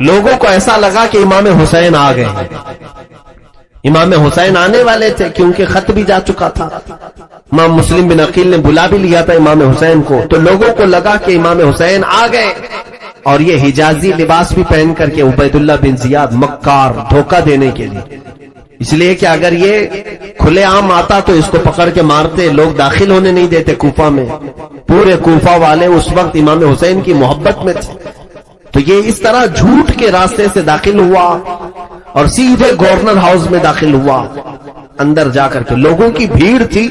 لوگوں کو ایسا لگا کہ امام حسین آ گئے، امام حسین آنے والے تھے کیونکہ خط بھی جا چکا تھا۔ امام مسلم بن عقیل نے بلا بھی لیا تھا امام حسین کو، تو لوگوں کو لگا کہ امام حسین آ گئے، اور یہ حجازی لباس بھی پہن کر کے عبید اللہ بن زیاد مکار، دھوکہ دینے کے لیے، اس لیے کہ اگر یہ کھلے عام آتا تو اس کو پکڑ کے مارتے، لوگ داخل ہونے نہیں دیتے کوفہ میں۔ پورے کوفہ والے اس وقت امام حسین کی محبت میں تھے، تو یہ اس طرح جھوٹ کے راستے سے داخل ہوا اور سیدھے گورنر ہاؤس میں داخل ہوا۔ اندر جا کر کے لوگوں کی بھیڑ تھی،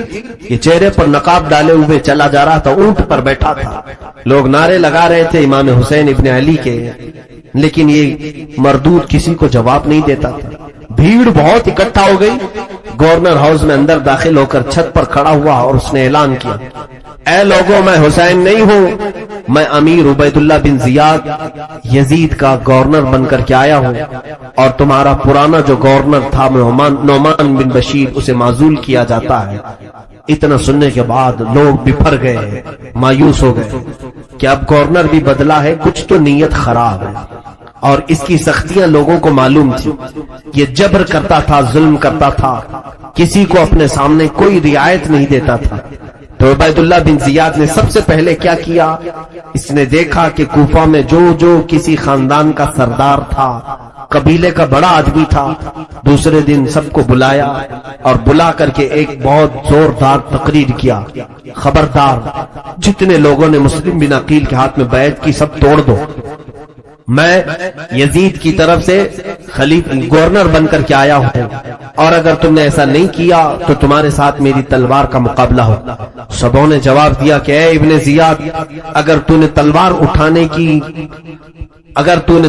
یہ چہرے پر نقاب ڈالے ہوئے چلا جا رہا تھا، اونٹ پر بیٹھا تھا، لوگ نعرے لگا رہے تھے امام حسین ابن علی کے، لیکن یہ مردود کسی کو جواب نہیں دیتا تھا۔ بھیڑ بہت اکٹھا ہو گئی، گورنر ہاؤس میں اندر داخل ہو کر چھت پر کھڑا ہوا اور اس نے اعلان کیا، اے لوگوں، میں حسین نہیں ہوں، میں امیر عبید اللہ بن زیاد یزید کا گورنر بن کر کے آیا ہوں، اور تمہارا پرانا جو گورنر تھا نعمان بن بشیر، اسے معزول کیا جاتا ہے۔ اتنا سننے کے بعد لوگ بپھر گئے، مایوس ہو گئے کہ اب گورنر بھی بدلا ہے، کچھ تو نیت خراب ہے۔ اور اس کی سختیاں لوگوں کو معلوم تھی. یہ جبر کرتا تھا، ظلم کرتا تھا، کسی کو اپنے سامنے کوئی رعایت نہیں دیتا تھا. تو عبید اللہ بن زیاد نے سب سے پہلے کیا کیا؟ اس نے دیکھا کہ کوفہ میں جو کسی خاندان کا سردار تھا، قبیلے کا بڑا آدمی تھا، دوسرے دن سب کو بلایا اور بلا کر کے ایک بہت زوردار تقریر کیا. خبردار، جتنے لوگوں نے مسلم بن عقیل کے ہاتھ میں بیعت کی سب توڑ دو. میں یزید کی طرف سے گورنر بن کر کے آیا ہوں، اور اگر تم نے ایسا نہیں کیا تو تمہارے ساتھ میری تلوار کا مقابلہ ہو. سبوں نے جواب دیا کہ اے ابن زیاد، اگر تو نے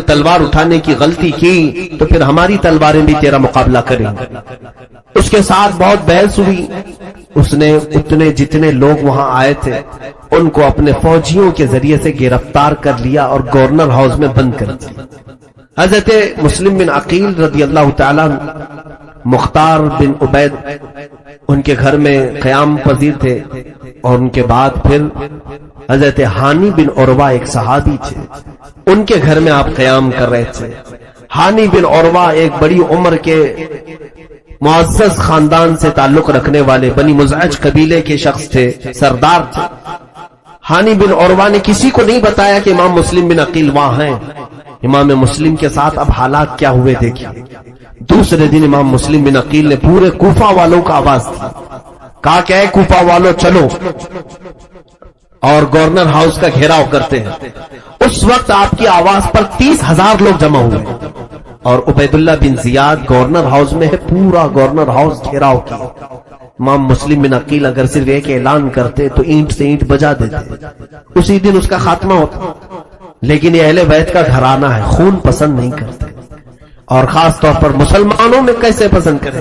تلوار اٹھانے کی غلطی کی تو پھر ہماری تلواریں بھی تیرا مقابلہ کریں. اس کے ساتھ بہت بحث ہوئی. اس نے جتنے لوگ وہاں آئے تھے ان کو اپنے فوجیوں کے ذریعے سے گرفتار کر لیا اور گورنر ہاؤس میں بند کر دیا. حضرت مسلم بن عقیل رضی اللہ تعالیٰ مختار بن عبید ان کے گھر میں قیام پذیر تھے، اور ان کے بعد پھر حضرت ہانی بن عروہ ایک صحابی تھے، ان کے گھر میں آپ قیام کر رہے تھے. ہانی بن عروہ ایک بڑی عمر کے معزز خاندان سے تعلق رکھنے والے بنی مزعج قبیلے کے شخص تھے، سردار تھے. ہانی بن عروہ نے کسی کو نہیں بتایا کہ امام مسلم بن عقیل وہاں ہیں. امام مسلم کے ساتھ اب حالات کیا ہوئے دیکھیے. دوسرے دن امام مسلم بن عقیل نے پورے کوفہ والوں کا آواز دی، کہا کہ اے کوفہ والوں چلو اور گورنر ہاؤس کا گھیراؤ کرتے ہیں. اس وقت آپ کی آواز پر 30,000 لوگ جمع ہوئے، اور عبید اللہ بن زیاد گورنر ہاؤس میں ہے، پورا گورنر ہاؤس گھیراؤ کیا. امام مسلم بن عقیل اگر صرف ایک اعلان کرتے تو اینٹ سے اینٹ بجا دیتے، اسی دن اس کا خاتمہ ہوتا. لیکن یہ اہل بیت کا گھرانہ ہے، خون پسند نہیں کرتے، اور خاص طور پر مسلمانوں میں کیسے پسند کریں.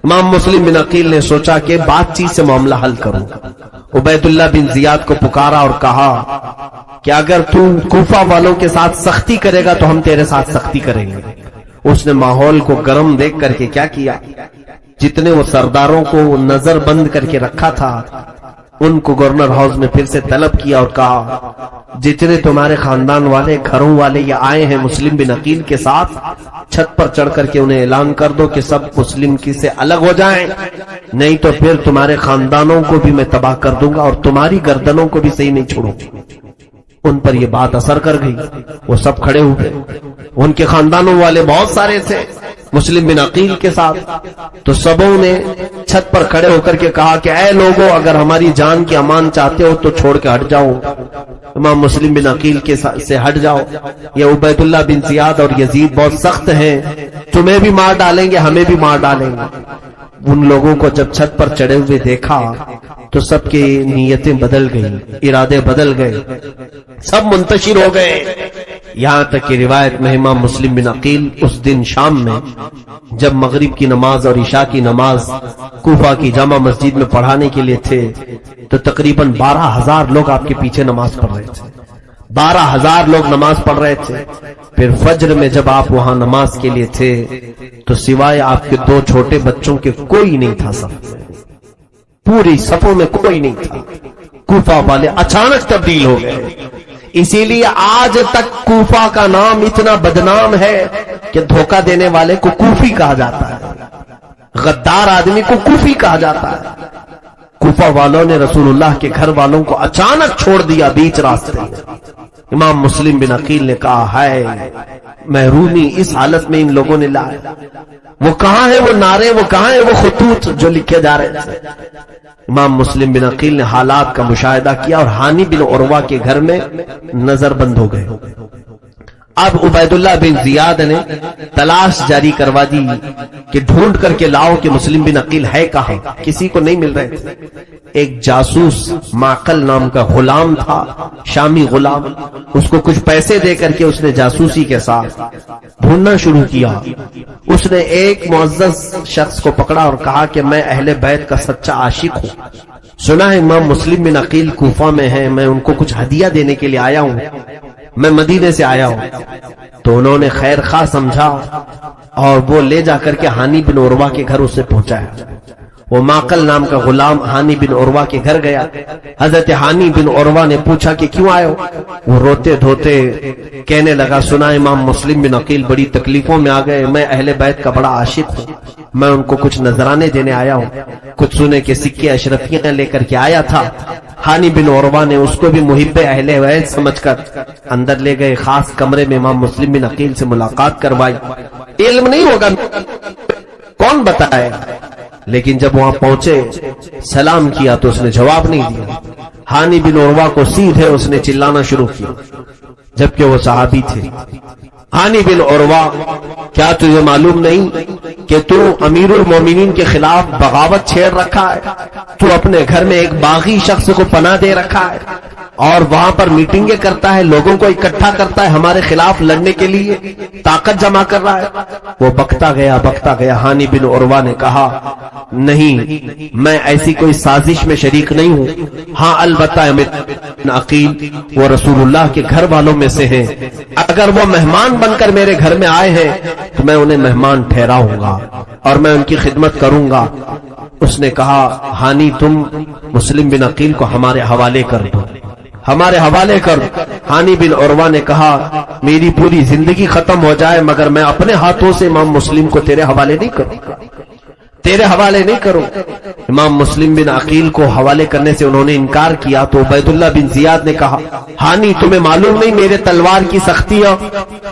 امام مسلم بن عقیل نے سوچا کہ بات چیت سے معاملہ حل کروں. عبید اللہ بن زیاد کو پکارا اور کہا کہ اگر تو کوفہ والوں کے ساتھ سختی کرے گا تو ہم تیرے ساتھ سختی کریں گے. اس نے ماحول کو گرم دیکھ کر کے کیا کیا، جتنے وہ سرداروں کو نظر بند کر کے رکھا تھا ان کو گورنر ہاؤس میں پھر سے طلب کیا اور کہا جتنے تمہارے خاندان والے گھروں والے یہ آئے ہیں مسلم بن عقیل کے ساتھ، چھت پر چڑھ کر کے انہیں اعلان کر دو کہ سب مسلم کی سے الگ ہو جائیں، نہیں تو پھر تمہارے خاندانوں کو بھی میں تباہ کر دوں گا اور تمہاری گردنوں کو بھی صحیح نہیں چھوڑوں. ان پر یہ بات اثر کر گئی، وہ سب کھڑے ہوئے. ان کے خاندانوں والے بہت سارے تھے مسلم بن عقیل کے ساتھ، تو سبوں نے چھت پر کھڑے ہو کر کے کہا کہ اے لوگوں، اگر ہماری جان کی امان چاہتے ہو تو چھوڑ کے ہٹ جاؤ، امام مسلم بن عقیل کے سے ہٹ جاؤ. یہ عبید اللہ بن زیاد اور یزید بہت سخت ہیں، تمہیں بھی مار ڈالیں گے، ہمیں بھی مار ڈالیں گے. ان لوگوں کو جب چھت پر چڑھے ہوئے دیکھا تو سب کی نیتیں بدل گئیں، ارادے بدل گئے، سب منتشر ہو گئے. یہاں تک کہ روایت میں امام مسلم بن عقیل اس دن شام میں جب مغرب کی نماز اور عشاء کی نماز کوفہ کی جامع مسجد میں پڑھانے کے لیے تھے تو تقریباً 12,000 لوگ آپ کے پیچھے نماز پڑھ رہے تھے. 12,000 لوگ نماز پڑھ رہے تھے. پھر فجر میں جب آپ وہاں نماز کے لیے تھے تو سوائے آپ کے 2 چھوٹے بچوں کے کوئی نہیں تھا صف میں، پوری صفوں میں کوئی نہیں تھا. کوفہ والے اچانک تبدیل ہو گئے. اسی لیے آج تک کوفہ کا نام اتنا بدنام ہے کہ دھوکہ دینے والے کو کوفی کہا جاتا ہے، غدار آدمی کو کوفی کہا جاتا ہے. کوفہ والوں نے رسول اللہ کے گھر والوں کو اچانک چھوڑ دیا بیچ راستے. امام مسلم بن عقیل نے کہا ہے محرومی اس حالت میں ان لوگوں نے لائے، وہ کہاں ہے وہ نعرے، وہ کہاں ہے وہ خطوط جو لکھے جا رہے تھے. امام مسلم بن عقیل نے حالات کا مشاہدہ کیا اور ہانی بن عروہ کے گھر میں نظر بند ہو گئے. اب عبید اللہ بن زیاد نے تلاش جاری کروا دی کہ ڈھونڈ کر کے لاؤ کہ مسلم بن عقیل ہے کہاں. کسی کو نہیں مل رہے تھے. ایک جاسوس معقل نام کا غلام تھا، شامی غلام، اس کو کچھ پیسے دے کر کے اس نے جاسوسی کے ساتھ ڈھونڈنا شروع کیا. اس نے ایک معزز شخص کو پکڑا اور کہا کہ میں اہل بیت کا سچا عاشق ہوں، سنا ہے امام مسلم بن عقیل کوفہ میں ہیں، میں ان کو کچھ ہدیہ دینے کے لیے آیا ہوں، میں مدینے سے آیا ہوں. تو انہوں نے خیر خواہ سمجھا اور وہ لے جا کر کے ہانی بن عروہ کے گھر اسے پہنچایا. وہ ماقل نام کا غلام ہانی بن عروہ کے گھر گیا. حضرت ہانی بن عروہ نے پوچھا کہ کیوں آئے ہو؟ وہ روتے دھوتے کہنے لگا سنا امام مسلم بن عقیل بڑی تکلیفوں میں آ گئے، میں اہل بیت کا بڑا عاشق ہوں، میں ان کو کچھ نذرانے دینے آیا ہوں، کچھ سونے کے سکے اشرفیاں لے کر کے آیا تھا. ہانی بن عروہ نے اس کو بھی محب اہل بیت سمجھ کر اندر لے گئے، خاص کمرے میں امام مسلم بن عقیل سے ملاقات کروائی. علم نہیں ہوگا کون بتائے، لیکن جب وہاں پہنچے سلام کیا تو اس نے جواب نہیں دیا. ہانی بن عروہ کو سیدھے اس نے چلانا شروع کیا جبکہ وہ صحابی تھے. ہانی بن عروہ کیا تجھے معلوم نہیں کہ تو امیر المومنین کے خلاف بغاوت چھیڑ رکھا ہے؟ تو اپنے گھر میں ایک باغی شخص کو پناہ دے رکھا ہے اور وہاں پر میٹنگیں کرتا ہے، لوگوں کو اکٹھا کرتا ہے، ہمارے خلاف لڑنے کے لیے طاقت جمع کر رہا ہے. وہ بکتا گیا. ہانی بن عروہ نے کہا نہیں، میں ایسی کوئی سازش میں شریک نہیں ہوں. ہاں البتہ بن عقیل وہ رسول اللہ کے گھر والوں میں سے ہیں، اگر وہ مہمان بن کر میرے گھر میں آئے ہیں تو میں انہیں مہمان ٹھہراؤں گا اور میں ان کی خدمت کروں گا. اس نے کہا ہانی تم مسلم بن عقیل کو ہمارے حوالے کر دو، ہمارے حوالے کر. ہانی بن عروہ نے کہا میری پوری زندگی ختم ہو جائے مگر میں اپنے ہاتھوں سے امام مسلم کو تیرے حوالے نہیں کروں، تیرے حوالے نہیں کروں. امام مسلم بن عقیل کو حوالے کرنے سے انہوں نے انکار کیا تو عبید اللہ بن زیاد نے کہا ہانی تمہیں معلوم نہیں میرے تلوار کی سختیاں؟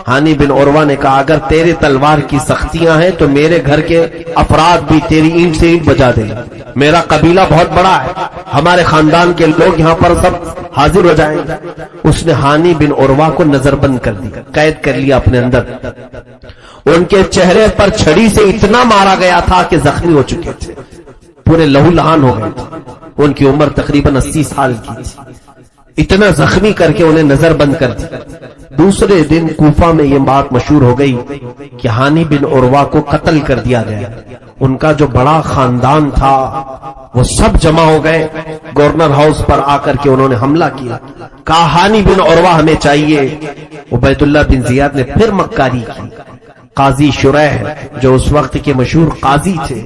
ہانی بن عروہ نے کہا اگر تیرے تلوار کی سختیاں ہیں تو میرے گھر کے افراد بھی تیری اینٹ سے اینٹ بجا دیں. میرا قبیلہ بہت بڑا ہے، ہمارے خاندان کے لوگ یہاں پر سب حاضر ہو جائیں گے. اس نے ہانی بن عروہ کو نظر بند کر دیا، قید کر لیا اپنے اندر. ان کے چہرے پر چھڑی سے اتنا مارا گیا تھا کہ زخمی ہو چکے تھے، پورے لہو لہان ہو گئے تھے. ان کی عمر تقریباً 80 سال کی تھی. اتنا زخمی کر کے انہیں نظر بند کر دیا. دوسرے دن کوفہ میں یہ بات مشہور ہو گئی کہ ہانی بن عروہ کو قتل کر دیا گیا. ان کا جو بڑا خاندان تھا وہ سب جمع ہو گئے. گورنر ہاؤس پر آ کر کے انہوں نے حملہ کیا، کہا ہانی بن عروہ ہمیں چاہیے. عبید اللہ بن زیاد نے پھر مکاری کی. قاضی شریح جو اس وقت کے مشہور قاضی تھے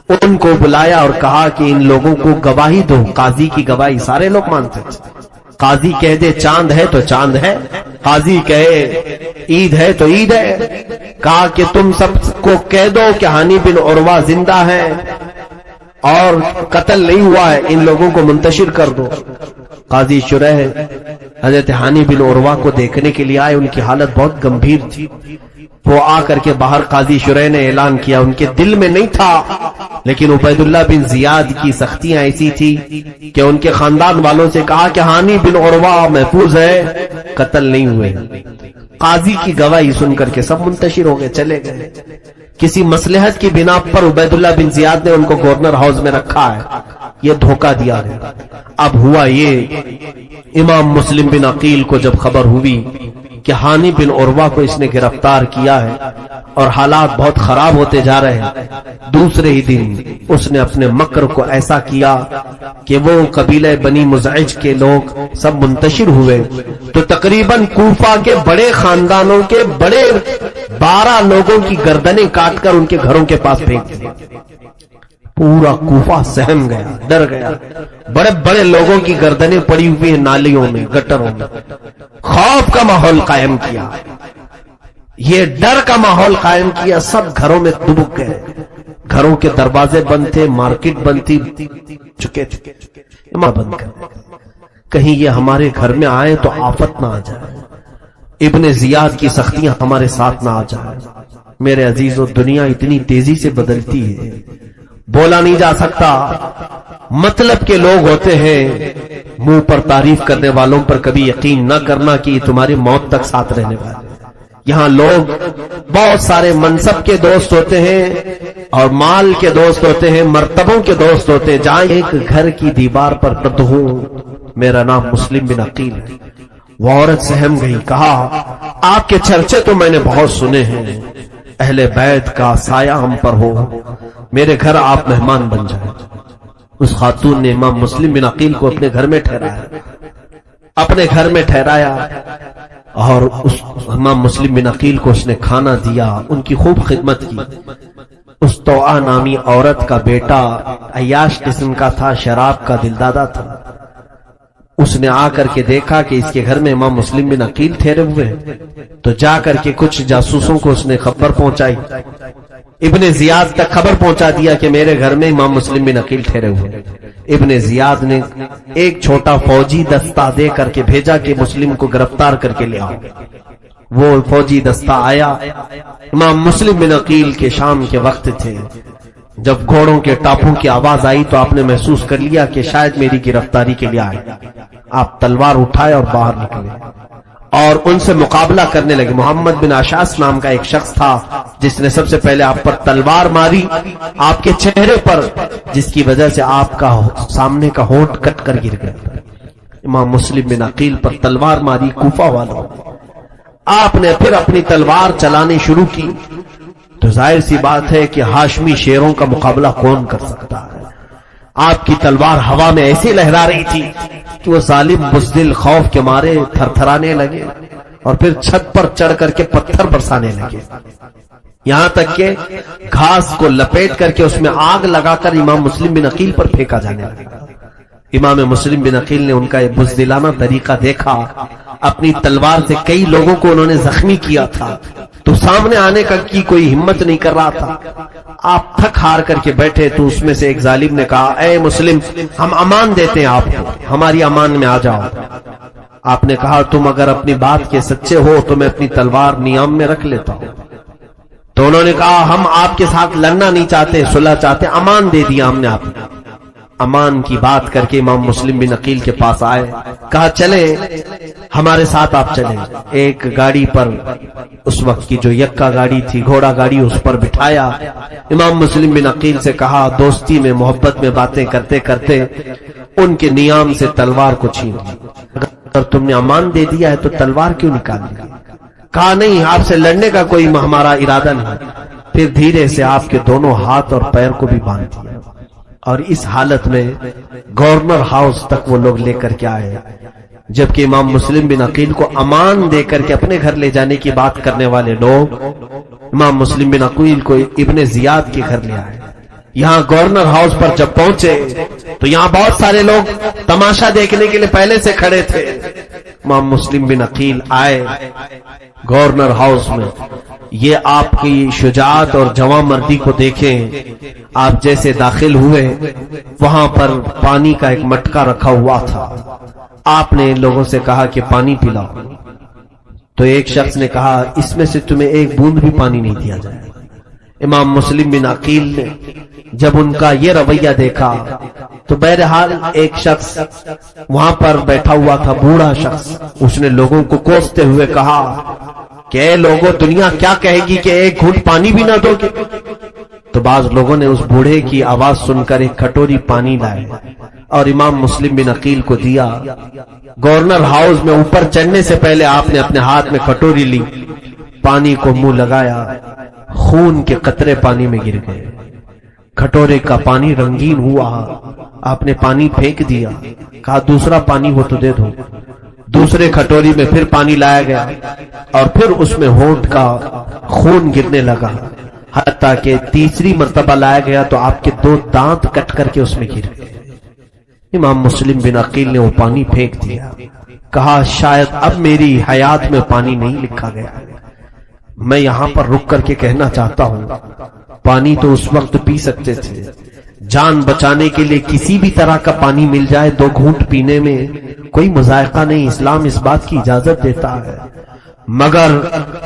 ان کو بلایا اور کہا کہ ان لوگوں کو گواہی دو. قاضی کی گواہی سارے لوگ مانتے تھے. قاضی کہہ دے چاند ہے تو چاند ہے، قاضی کہے عید ہے تو عید ہے. کہا کہ تم سب کو کہہ دو کہ ہانی بن عروہ زندہ ہے اور قتل نہیں ہوا ہے، ان لوگوں کو منتشر کر دو. قاضی شریح حضرت ہانی بن عروہ کو دیکھنے کے لیے آئے. ان کی حالت بہت گمبھیر تھی. وہ آ کر کے باہر قاضی شریح نے اعلان کیا. ان کے دل میں نہیں تھا لیکن عبید اللہ بن زیاد کی سختیاں ایسی تھی کہ ان کے خاندان والوں سے کہا کہ ہانی بن عروہ محفوظ ہے، قتل نہیں ہوئے. قاضی کی گواہی سن کر کے سب منتشر ہو گئے، چلے گئے. کسی مصلحت کی بنا پر عبید اللہ بن زیاد نے ان کو گورنر ہاؤس میں رکھا ہے. یہ دھوکہ دیا گیا. اب ہوا یہ امام مسلم بن عقیل کو جب خبر ہوئی کہ ہانی بن عروہ کو اس نے گرفتار کیا ہے اور حالات بہت خراب ہوتے جا رہے ہیں، دوسرے ہی دن اس نے اپنے مکر کو ایسا کیا کہ وہ قبیلہ بنی مزعج کے لوگ سب منتشر ہوئے تو تقریباً کوفہ کے بڑے خاندانوں کے بڑے 12 لوگوں کی گردنیں کاٹ کر ان کے گھروں کے پاس پھینک دی. پورا کوفہ سہم گیا، ڈر گیا. بڑے بڑے لوگوں کی گردنیں پڑی ہوئی ہیں نالیوں میں، گٹروں میں. خوف کا ماحول قائم کیا، یہ ڈر کا ماحول قائم کیا. سب گھروں میں دبک گئے، گھروں کے دروازے بند تھے، مارکیٹ بند تھی، چکے تھے بند کر. کہیں یہ ہمارے گھر میں آئے تو آفت نہ آ جائے، ابن زیاد کی سختیاں ہمارے ساتھ نہ آ جائے. میرے عزیزو دنیا اتنی تیزی سے بدلتی ہے، بولا نہیں جا سکتا. مطلب کے لوگ ہوتے ہیں، منہ پر تعریف کرنے والوں پر کبھی یقین نہ کرنا کہ تمہاری موت تک ساتھ رہنے والے. یہاں لوگ بہت سارے منصب کے دوست ہوتے ہیں اور مال کے دوست ہوتے ہیں، مرتبوں کے دوست ہوتے ہیں. جہاں ایک گھر کی دیوار پر پرد ہوں میرا نام مسلم بن عقیل ہے. وہ عورت سہم گئی، کہا آپ کے چرچے تو میں نے بہت سنے ہیں، اہل بیت کا سایہ ہم پر ہو، میرے گھر آپ مہمان بن جائیں. اس خاتون نے امام مسلم بن عقیل کو اپنے گھر میں ٹھہرایا، اور اس امام مسلم بن عقیل کو اس نے کھانا دیا، ان کی خوب خدمت کی. اس توآ نامی عورت کا بیٹا عیاش قسم کا تھا، شراب کا دلدادہ تھا. اس نے آ کر کے دیکھا کہ اس کے گھر میں امام مسلم بن عقیل ٹھہرے ہوئے ہیں، تو جا کر کے کچھ جاسوسوں کو اس نے خبر پہنچائی. ابن زیاد تک خبر پہنچا دیا کہ میرے گھر میں امام مسلم بن عقیل ٹھہرے ہوئے ہیں. ابن زیاد نے ایک چھوٹا فوجی دستہ دے کر کے بھیجا کہ مسلم کو گرفتار کر کے لے آؤ. وہ فوجی دستہ آیا. امام مسلم بن عقیل کے شام کے وقت تھے. جب گھوڑوں کے ٹاپوں کی آواز آئی تو آپ نے محسوس کر لیا کہ شاید میری گرفتاری کے لیے آئے. آپ تلوار اٹھائے اور باہر نکلے اور ان سے مقابلہ کرنے لگے. محمد بن اشعث نام کا ایک شخص تھا جس نے سب سے پہلے آپ پر تلوار ماری، آپ کے چہرے پر، جس کی وجہ سے آپ کا سامنے کا ہونٹ کٹ کر گر گیا. امام مسلم بن عقیل پر تلوار ماری کوفہ والوں. آپ نے پھر اپنی تلوار چلانے شروع کی تو ظاہر سی بات ہے کہ ہاشمی شیروں کا مقابلہ کون کر سکتا ہے. آپ کی تلوار ہوا میں ایسے لہرا رہی تھی کہ وہ ظالم بزدل خوف کے مارے تھر تھرانے لگے اور پھر چھت پر چڑھ کر کے پتھر برسانے لگے، یہاں تک کہ گھاس کو لپیٹ کر کے اس میں آگ لگا کر امام مسلم بن عقیل پر پھینکا جانے لگا. امام مسلم بن عقیل نے ان کا یہ بزدلانہ طریقہ دیکھا. اپنی تلوار سے کئی لوگوں کو انہوں نے زخمی کیا تھا تو سامنے آنے کا کی کوئی ہمت نہیں کر رہا تھا. آپ تھک ہار کر کے بیٹھے تو اس میں سے ایک ظالم نے کہا، اے مسلم، ہم امان دیتے ہیں آپ کو، ہماری امان میں آ جاؤ. آپ نے کہا، تم اگر اپنی بات کے سچے ہو تو میں اپنی تلوار نیام میں رکھ لیتا ہوں. تو انہوں نے کہا، ہم آپ کے ساتھ لڑنا نہیں چاہتے، صلح چاہتے، امان دے دیا ہم نے آپ کو. امان کی بات کر کے امام مسلم بن عقیل کے پاس آئے، کہا چلیں ہمارے ساتھ آپ چلیں. ایک گاڑی پر، اس وقت کی جو یکا گاڑی تھی، گھوڑا گاڑی، اس پر بٹھایا. امام مسلم بن عقیل سے کہا، دوستی میں محبت میں باتیں کرتے کرتے ان کے نیام سے تلوار کو چھین لی. اگر تم نے امان دے دیا ہے تو تلوار کیوں نکال لی؟ کہا نہیں، آپ سے لڑنے کا کوئی ہمارا ارادہ نہیں. پھر دھیرے سے آپ کے دونوں ہاتھ اور پیر کو بھی باندھ دیا اور اس حالت میں گورنر ہاؤس تک وہ لوگ لے کر کے آئے. جبکہ امام مسلم بن عقیل کو امان دے کر کے اپنے گھر لے جانے کی بات کرنے والے لوگ امام مسلم بن عقیل کو ابن زیاد کے گھر لے آئے. یہاں گورنر ہاؤس پر جب پہنچے تو یہاں بہت سارے لوگ تماشا دیکھنے کے لیے پہلے سے کھڑے تھے. امام مسلم بن عقیل آئے گورنر ہاؤس میں. یہ آپ کی شجاعت اور جواں مردی کو دیکھیں. آپ جیسے داخل ہوئے وہاں پر پانی کا ایک مٹکا رکھا ہوا تھا. آپ نے ان لوگوں سے کہا کہ پانی پلاؤ. تو ایک شخص نے کہا، اس میں سے تمہیں ایک بوند بھی پانی نہیں دیا جائے. امام مسلم بن عقیل نے جب ان کا یہ رویہ دیکھا تو بہرحال ایک شخص وہاں پر بیٹھا ہوا تھا، بوڑھا شخص. اس نے لوگوں کو کوستے ہوئے کہا کہ اے لوگوں، دنیا کیا کہے گی کہ ایک گھونٹ پانی بھی نہ دو گے؟ تو بعض لوگوں نے اس بوڑھے کی آواز سن کر ایک کٹوری پانی لائے اور امام مسلم بن عقیل کو دیا. گورنر ہاؤس میں اوپر چڑھنے سے پہلے آپ نے اپنے ہاتھ میں کٹوری لی، پانی کو منہ لگایا، خون کے قطرے پانی میں گر گئے. کٹورے کا پانی رنگین ہوا. آپ نے پانی پھینک دیا، کہا دوسرا پانی ہو تو دے دو. دوسرے کٹوری میں پھر پانی لایا گیا اور پھر اس میں ہونٹ کا خون گرنے لگا، حتیٰ کہ تیسری مرتبہ لایا گیا تو آپ کے 2 دانت کٹ کر کے اس میں گر گئے. امام مسلم بن عقیل نے وہ پانی پھینک دیا. کہا شاید اب میری حیات میں پانی نہیں لکھا گیا. میں یہاں پر رک کر کے کہنا چاہتا ہوں، پانی تو اس وقت پی سکتے تھے. جان بچانے کے لیے کسی بھی طرح کا پانی مل جائے 2 گھونٹ پینے میں کوئی مذائقہ نہیں. اسلام اس بات کی اجازت دیتا ہے. مگر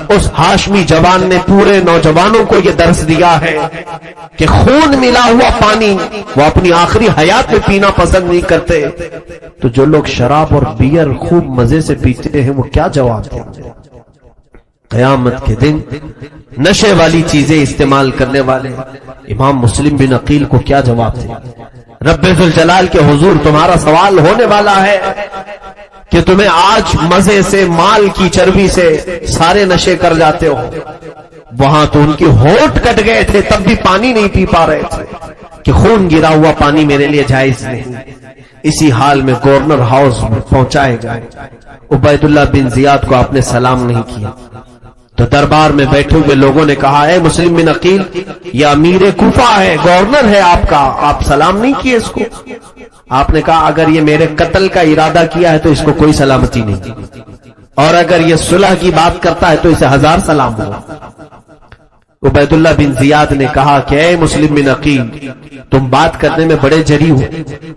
اس ہاشمی جوان نے پورے نوجوانوں کو یہ درس دیا ہے کہ خون ملا ہوا پانی وہ اپنی آخری حیات میں پینا پسند نہیں کرتے. تو جو لوگ شراب اور بیئر خوب مزے سے پیتے ہیں وہ کیا جواب دیں گے؟ قیامت کے دن نشے والی چیزیں استعمال کرنے والے امام مسلم بن عقیل کو کیا جواب دیں؟ رب ذوالجلال کے حضور تمہارا سوال ہونے والا ہے کہ تمہیں آج مزے سے، مال کی چربی سے سارے نشے کر جاتے ہو. وہاں تو ان کی ہونٹ کٹ گئے تھے تب بھی پانی نہیں پی پا رہے تھے کہ خون گرا ہوا پانی میرے لیے جائز نہیں. اسی حال میں گورنر ہاؤس میں پہنچائے گئے. عبید اللہ بن زیاد کو آپ نے سلام نہیں کیا تو دربار میں بیٹھے ہوئے لوگوں نے کہا اے مسلم بن عقیل، یہ امیر کوفہ ہے، گورنر ہے آپ کا، آپ سلام نہیں کیے اس کو؟ آپ نے کہا اگر یہ میرے قتل کا ارادہ کیا ہے تو اس کو کوئی سلامتی نہیں، اور اگر یہ صلح کی بات کرتا ہے تو اسے 1000 سلام ہو۔ عبید اللہ بن زیاد نے کہا کہ اے مسلم بن عقیل، تم بات کرنے میں بڑے جری ہو،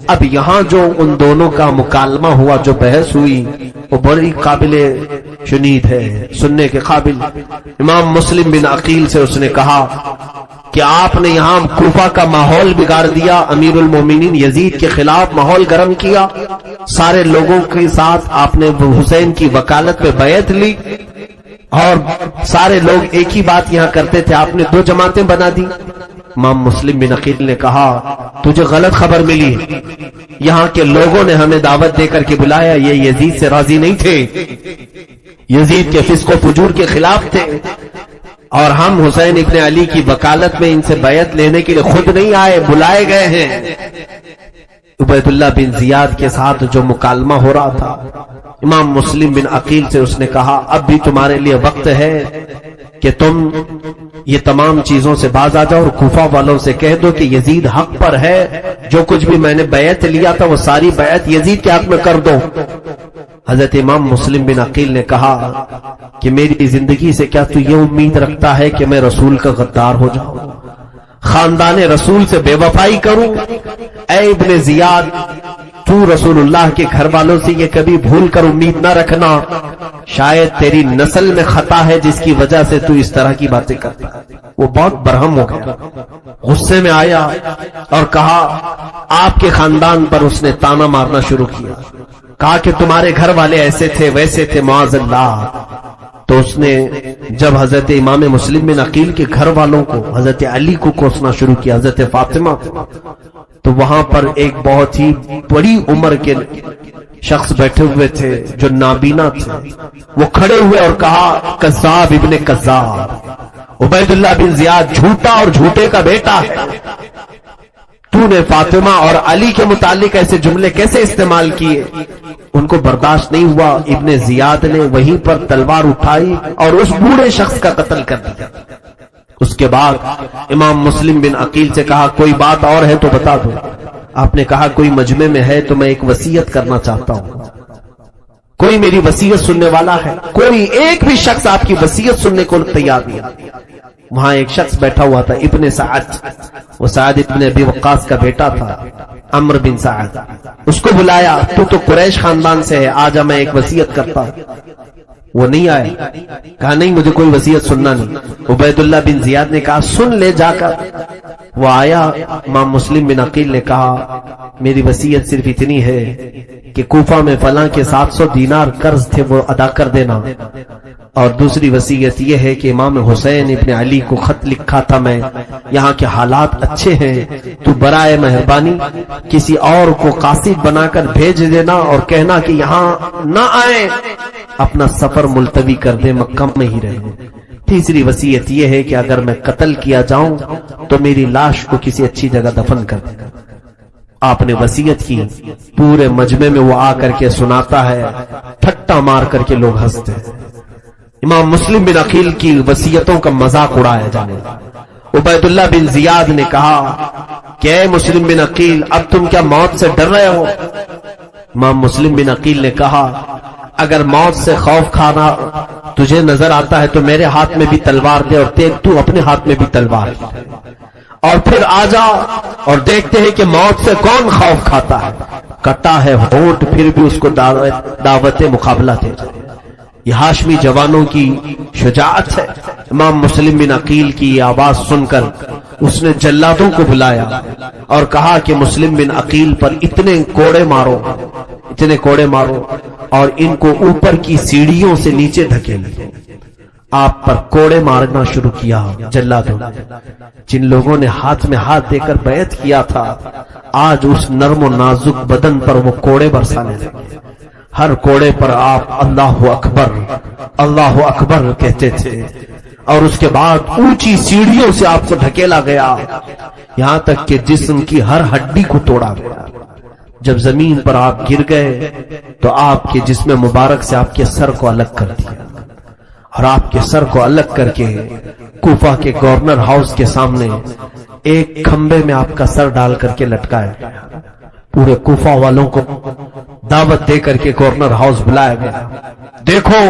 اب یہاں جو ان دونوں کا مکالمہ ہوا، جو بحث ہوئی، وہ بڑی قابل شنید ہے، سننے کے قابل۔ امام مسلم بن عقیل سے اس نے کہا کہ آپ نے یہاں کوفہ کا ماحول بگاڑ دیا، امیر المومنین یزید کے خلاف ماحول گرم کیا، سارے لوگوں کے ساتھ آپ نے حسین کی وکالت میں بیعت لی، اور سارے لوگ ایک ہی بات یہاں کرتے تھے، آپ نے 2 جماعتیں بنا دی۔ امام مسلم بن عقیل نے کہا تجھے غلط خبر ملی ہے، یہاں کے لوگوں نے ہمیں دعوت دے کر کے بلایا، یہ یزید سے راضی نہیں تھے، یزید کے فسق و فجور کے خلاف تھے، اور ہم حسین ابن علی کی وکالت میں ان سے بیعت لینے کے لیے خود نہیں آئے، بلائے گئے ہیں۔ عبید اللہ بن زیاد کے ساتھ جو مکالمہ ہو رہا تھا، امام مسلم بن عقیل سے اس نے کہا اب بھی تمہارے لیے وقت ہے کہ تم یہ تمام چیزوں سے باز آ جاؤ، اور کوفہ والوں سے کہہ دو کہ یزید حق پر ہے، جو کچھ بھی میں نے بیعت لیا تھا وہ ساری بیعت یزید کے حق میں کر دو۔ حضرت امام مسلم بن عقیل نے کہا کہ میری زندگی سے کیا تو یہ امید رکھتا ہے کہ میں رسول کا غدار ہو جاؤں، خاندان رسول سے بے وفائی کروں؟ اے ابن زیاد، تو رسول اللہ کے گھر والوں سے یہ کبھی بھول کر امید نہ رکھنا، شاید تیری نسل میں خطا ہے جس کی وجہ سے تو اس طرح کی باتیں کرتا ہے۔ وہ بہت برہم ہو گیا، غصے میں آیا اور کہا، آپ کے خاندان پر اس نے تانا مارنا شروع کیا، کہا کہ تمہارے گھر والے ایسے تھے ویسے تھے، معاذ اللہ۔ تو اس نے جب حضرت امام مسلم بن عقیل کے گھر والوں کو، حضرت علی کو کوسنا شروع کیا، حضرت فاطمہ، تو وہاں پر ایک بہت ہی بڑی عمر کے شخص بیٹھے ہوئے تھے جو نابینا تھے، وہ کھڑے ہوئے اور کہا کذاب ابن کذاب، عبید اللہ بن زیاد جھوٹا اور جھوٹے کا بیٹا ہے، تو نے فاطمہ اور علی کے متعلق ایسے جملے کیسے استعمال کیے؟ ان کو برداشت نہیں ہوا، ابن زیاد نے وہیں پر تلوار اٹھائی اور اس بوڑھے شخص کا قتل کر دیا۔ اس کے بعد امام مسلم بن عقیل سے کہا کوئی بات اور ہے تو بتا دو۔ آپ نے کہا کوئی مجمع میں ہے تو میں ایک وصیت کرنا چاہتا ہوں، کوئی میری وصیت سننے والا ہے؟ کوئی ایک بھی شخص آپ کی وصیت سننے کو تیار نہیں۔ وہاں ایک شخص بیٹھا ہوا تھا، ابن سعد، وہ سعد ابن ابی وقاص کا بیٹا تھا، عمرو بن سعد۔ اس کو بلایا، تو قریش خاندان سے ہے، آجا میں ایک وصیت کرتا ہوں۔ وہ نہیں آئے، کہا نہیں مجھے کوئی وصیت سننا نہیں۔ عبید اللہ بن زیاد نے کہا سن لے جا کر۔ وہ آیا، امام مسلم بن عقیل نے کہا میری وصیت صرف اتنی ہے کہ کوفہ میں فلاں کے 700 دینار قرض تھے وہ ادا کر دینا، اور دوسری وصیت یہ ہے کہ امام حسین ابن علی کو خط لکھا تھا میں، یہاں کے حالات اچھے ہیں، تو برائے مہربانی کسی اور کو قاصد بنا کر بھیج دینا اور کہنا کہ یہاں نہ آئیں، اپنا سفر ملتوی کر دے، مکہ میں ہی رہیں۔ تیسری وصیت یہ ہے کہ اگر میں قتل کیا جاؤں تو میری لاش کو کسی اچھی جگہ دفن کر دے۔ آپ نے وصیت کی، پورے مجمع میں وہ آ کر کے سناتا ہے، ٹھٹا مار کر کے لوگ ہنستے ہیں۔ امام مسلم بن عقیل کی وصیتوں کا مذاق اڑایا جانے لگا۔ عبید اللہ بن زیاد نے کہا کہ اے مسلم بن عقیل، اب تم کیا موت سے ڈر رہے ہو؟ امام مسلم بن عقیل نے کہا اگر موت سے خوف کھانا تجھے نظر آتا ہے تو میرے ہاتھ میں بھی تلوار دے، اور تو اپنے ہاتھ میں بھی تلوار دے، اور پھر آ جا اور دیکھتے ہیں کہ موت سے کون خوف کھاتا ہے۔ کٹا ہے ہونٹ، پھر بھی اس کو دعوت مقابلہ دے۔ یہ ہاشمی جوانوں کی شجاعت ہے۔ امام مسلم بن عقیل کی آواز سن کر اس نے جلادوں کو بلایا اور کہا کہ مسلم بن عقیل پر اتنے کوڑے مارو، اتنے کوڑے مارو، اور ان کو اوپر کی سیڑھیوں سے نیچے دھکیل۔ آپ پر کوڑے مارنا شروع کیا جلادوں نے۔ جن لوگوں نے ہاتھ میں ہاتھ دے کر بیعت کیا تھا، آج اس نرم و نازک بدن پر وہ کوڑے برسانے لگے۔ ہر کوڑے پر آپ اللہ اکبر اللہ اکبر کہتے تھے، اور اس کے بعد اونچی سیڑھیوں سے آپ کو دھکیلا گیا، یہاں تک کہ جسم کی ہر ہڈی کو توڑا گیا۔ جب زمین پر آپ گر گئے تو آپ کے جسم مبارک سے آپ کے سر کو الگ کر دیا، اور آپ کے سر کو الگ کر کے کوفہ کے گورنر ہاؤس کے سامنے ایک کھمبے میں آپ کا سر ڈال کر کے لٹکایا گیا. پورے کوفہ والوں کو دعوت دے کر کے گورنر ہاؤس بلایا گیا. دیکھو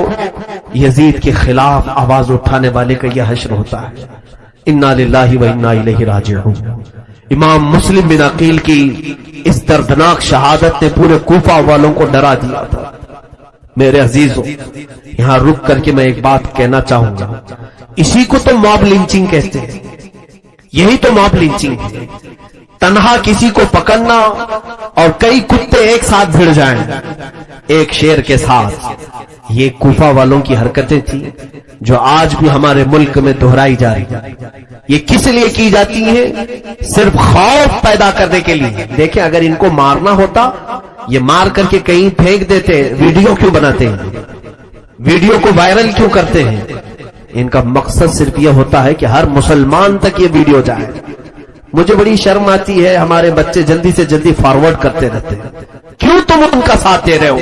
یزید کے خلاف آواز اٹھانے والے کا یہ حشر ہوتا ہے. انا للہ و انا الیہ راجعون. امام مسلم بن عقیل کی اس دردناک شہادت نے پورے کوفہ والوں کو ڈرا دیا تھا. میرے عزیزوں، یہاں رک کر کے میں ایک بات کہنا چاہوں گا. اسی کو تو موب لنچنگ کہتے ہیں. یہی تو موب لنچنگ ہے. تنہا کسی کو پکڑنا اور کئی کتے ایک ساتھ بھڑ جائیں ایک شیر کے ساتھ. یہ کوفہ والوں کی حرکتیں تھیں جو آج بھی ہمارے ملک میں دہرائی جا رہی ہیں. یہ کس لیے کی جاتی ہیں؟ صرف خوف پیدا کرنے کے لیے. دیکھیں اگر ان کو مارنا ہوتا یہ مار کر کے کہیں پھینک دیتے. ویڈیو کیوں بناتے ہیں؟ ویڈیو کو وائرل کیوں کرتے ہیں؟ ان کا مقصد صرف یہ ہوتا ہے کہ ہر مسلمان تک یہ ویڈیو جائے. مجھے بڑی شرم آتی ہے، ہمارے بچے جلدی سے جلدی فارورڈ کرتے رہتے ہیں. کیوں تم ان کا ساتھ دے رہے ہو؟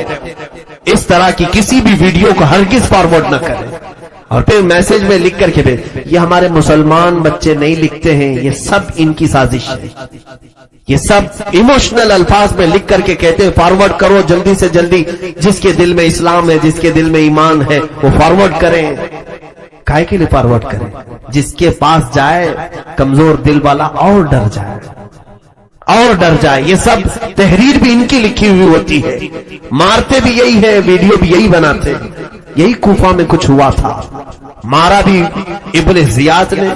اس طرح کی کسی بھی ویڈیو کو ہرگز فارورڈ نہ کریں اور پھر میسج میں لکھ کر کے بھیج. یہ ہمارے مسلمان بچے نہیں لکھتے ہیں، یہ سب ان کی سازش ہے. یہ سب ایموشنل الفاظ میں لکھ کر کے کہتے ہیں فارورڈ کرو جلدی سے جلدی. جس کے دل میں اسلام ہے، جس کے دل میں ایمان ہے وہ فارورڈ کریں. کائے کے لیے فارورڈ کریں؟ جس کے پاس جائے کمزور دل والا اور ڈر جائے اور ڈر جائے. یہ سب تحریر بھی ان کی لکھی ہوئی ہوتی ہے. مارتے بھی یہی ہے، ویڈیو بھی یہی بناتے. یہی کوفہ میں کچھ ہوا تھا. مارا بھی ابن زیاد نے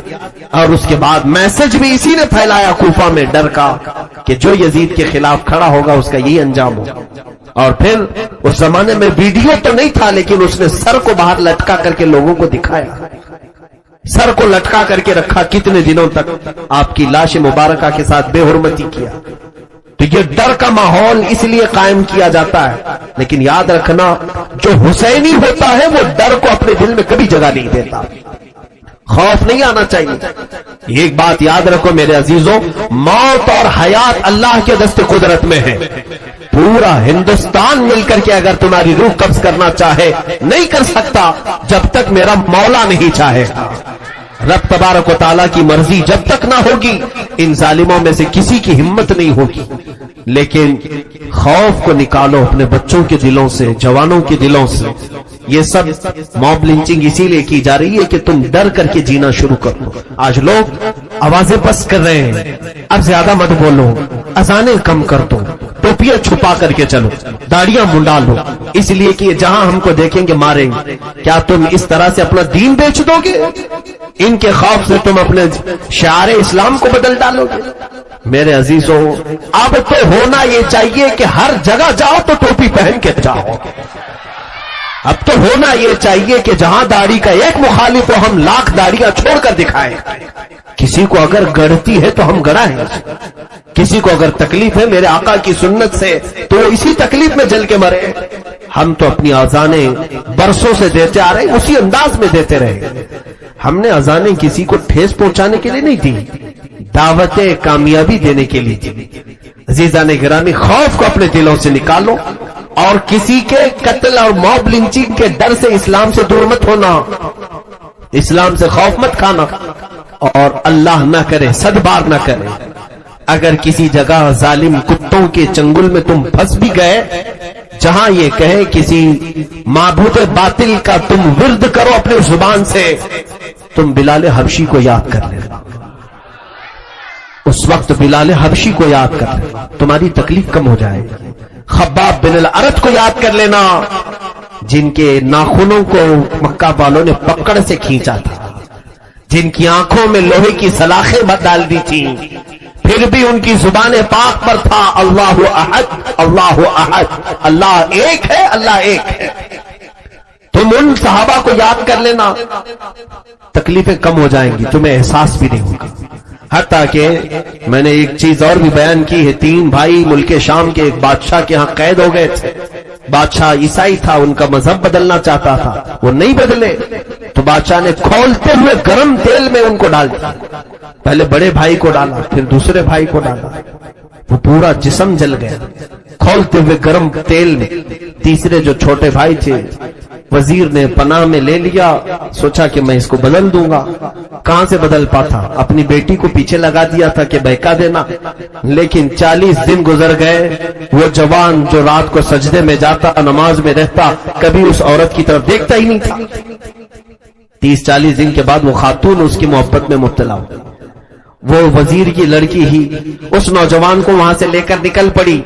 اور اس کے بعد میسج بھی اسی نے پھیلایا کوفہ میں ڈر کا کہ جو یزید کے خلاف کھڑا ہوگا اس کا یہی انجام ہوگا. اور پھر اس زمانے میں ویڈیو تو نہیں تھا لیکن اس نے سر کو باہر لٹکا کر کے لوگوں کو دکھایا. سر کو لٹکا کر کے رکھا. کتنے دنوں تک آپ کی لاش مبارکہ کے ساتھ بے حرمتی کیا. تو یہ ڈر کا ماحول اس لیے قائم کیا جاتا ہے. لیکن یاد رکھنا جو حسینی ہوتا ہے وہ ڈر کو اپنے دل میں کبھی جگہ نہیں دیتا. خوف نہیں آنا چاہیے. ایک بات یاد رکھو میرے عزیزوں، موت اور حیات اللہ کے دست قدرت میں ہے. پورا ہندوستان مل کر کے اگر تمہاری روح قبض کرنا چاہے نہیں کر سکتا جب تک میرا مولا نہیں چاہے. رب تبارک و تعالیٰ کی مرضی جب تک نہ ہوگی ان ظالموں میں سے کسی کی ہمت نہیں ہوگی. لیکن خوف کو نکالو اپنے بچوں کے دلوں سے، جوانوں کے دلوں سے. یہ سب موب لنچنگ اسی لیے کی جا رہی ہے کہ تم ڈر کر کے جینا شروع کرو. آج لوگ آوازیں پست کر رہے ہیں، اب زیادہ مت بولو، اذانیں کم کر دو، ٹوپیاں چھپا کر کے چلو، داڑیاں منڈا لو، اس لیے کہ جہاں ہم کو دیکھیں گے ماریں گے. کیا تم اس طرح سے اپنا دین بیچ دو گے؟ ان کے خوف سے تم اپنے شعار اسلام کو بدل ڈالو گے؟ میرے عزیزوں، اب تو ہونا یہ چاہیے کہ ہر جگہ جاؤ تو ٹوپی پہن کے جاؤ. اب تو ہونا یہ چاہیے کہ جہاں داڑھی کا ایک مخالف ہو ہم لاکھ داڑیاں چھوڑ کر دکھائیں. کسی کو اگر گڑتی ہے تو ہم گڑائیں. کسی کو اگر تکلیف ہے میرے آقا کی سنت سے تو وہ اسی تکلیف میں جل کے مرے. ہم تو اپنی اذانیں برسوں سے دیتے آ رہے ہیں، اسی انداز میں دیتے رہے. ہم نے اذانیں کسی کو ٹھیس پہنچانے کے لیے نہیں دی، دعوت کامیابی دینے کے لیے دی. عزیزان گرامی، خوف کو اپنے دلوں سے نکالو اور کسی کے قتل اور موب لنچنگ کے ڈر سے اسلام سے دور مت ہونا، اسلام سے خوف مت کھانا. اور اللہ نہ کرے، صد بار نہ کرے، اگر کسی جگہ ظالم کتوں کے چنگل میں تم پھنس بھی گئے جہاں یہ کہے کسی معبود باطل کا تم ورد کرو اپنے زبان سے، تم بلال حبشی کو یاد کر لینا. اس وقت بلال حبشی کو یاد کر لینا، تمہاری تکلیف کم ہو جائے گی. خباب بن الارت کو یاد کر لینا جن کے ناخنوں کو مکہ والوں نے پکڑ سے کھینچا تھا، جن کی آنکھوں میں لوہے کی سلاخیں ڈال دی تھیں، پھر بھی ان کی زبان پاک پر تھا اللہ احد اللہ احد، اللہ ایک ہے، اللہ ایک ہے. تم ان صحابہ کو یاد کر لینا، تکلیفیں کم ہو جائیں گی، تمہیں احساس بھی نہیں ہوگا. حتیٰ کہ میں نے ایک چیز اور بھی بیان کی ہے، 3 بھائی ملک شام کے ایک بادشاہ کے ہاں قید ہو گئے تھے. بادشاہ عیسائی تھا، ان کا مذہب بدلنا چاہتا تھا، وہ نہیں بدلے تو بادشاہ نے کھولتے ہوئے گرم تیل میں ان کو ڈال دیا. پہلے بڑے بھائی کو ڈالا، پھر دوسرے بھائی کو ڈالا، وہ پورا جسم جل گیا کھولتے ہوئے گرم تیل میں. تیسرے جو چھوٹے بھائی تھے وزیر نے پناہ میں لے لیا، سوچا کہ میں اس کو بدل دوں گا. کہاں سے بدل پاتا؟ اپنی بیٹی کو پیچھے لگا دیا تھا کہ بہکا دینا. لیکن 40 دن گزر گئے، وہ جوان جو رات کو سجدے میں جاتا، نماز میں رہتا، کبھی اس عورت کی طرف دیکھتا ہی نہیں تھا. 30-40 دن کے بعد وہ خاتون اس کی محبت میں مبتلا ہو. وہ وزیر کی لڑکی ہی اس نوجوان کو وہاں سے لے کر نکل پڑی.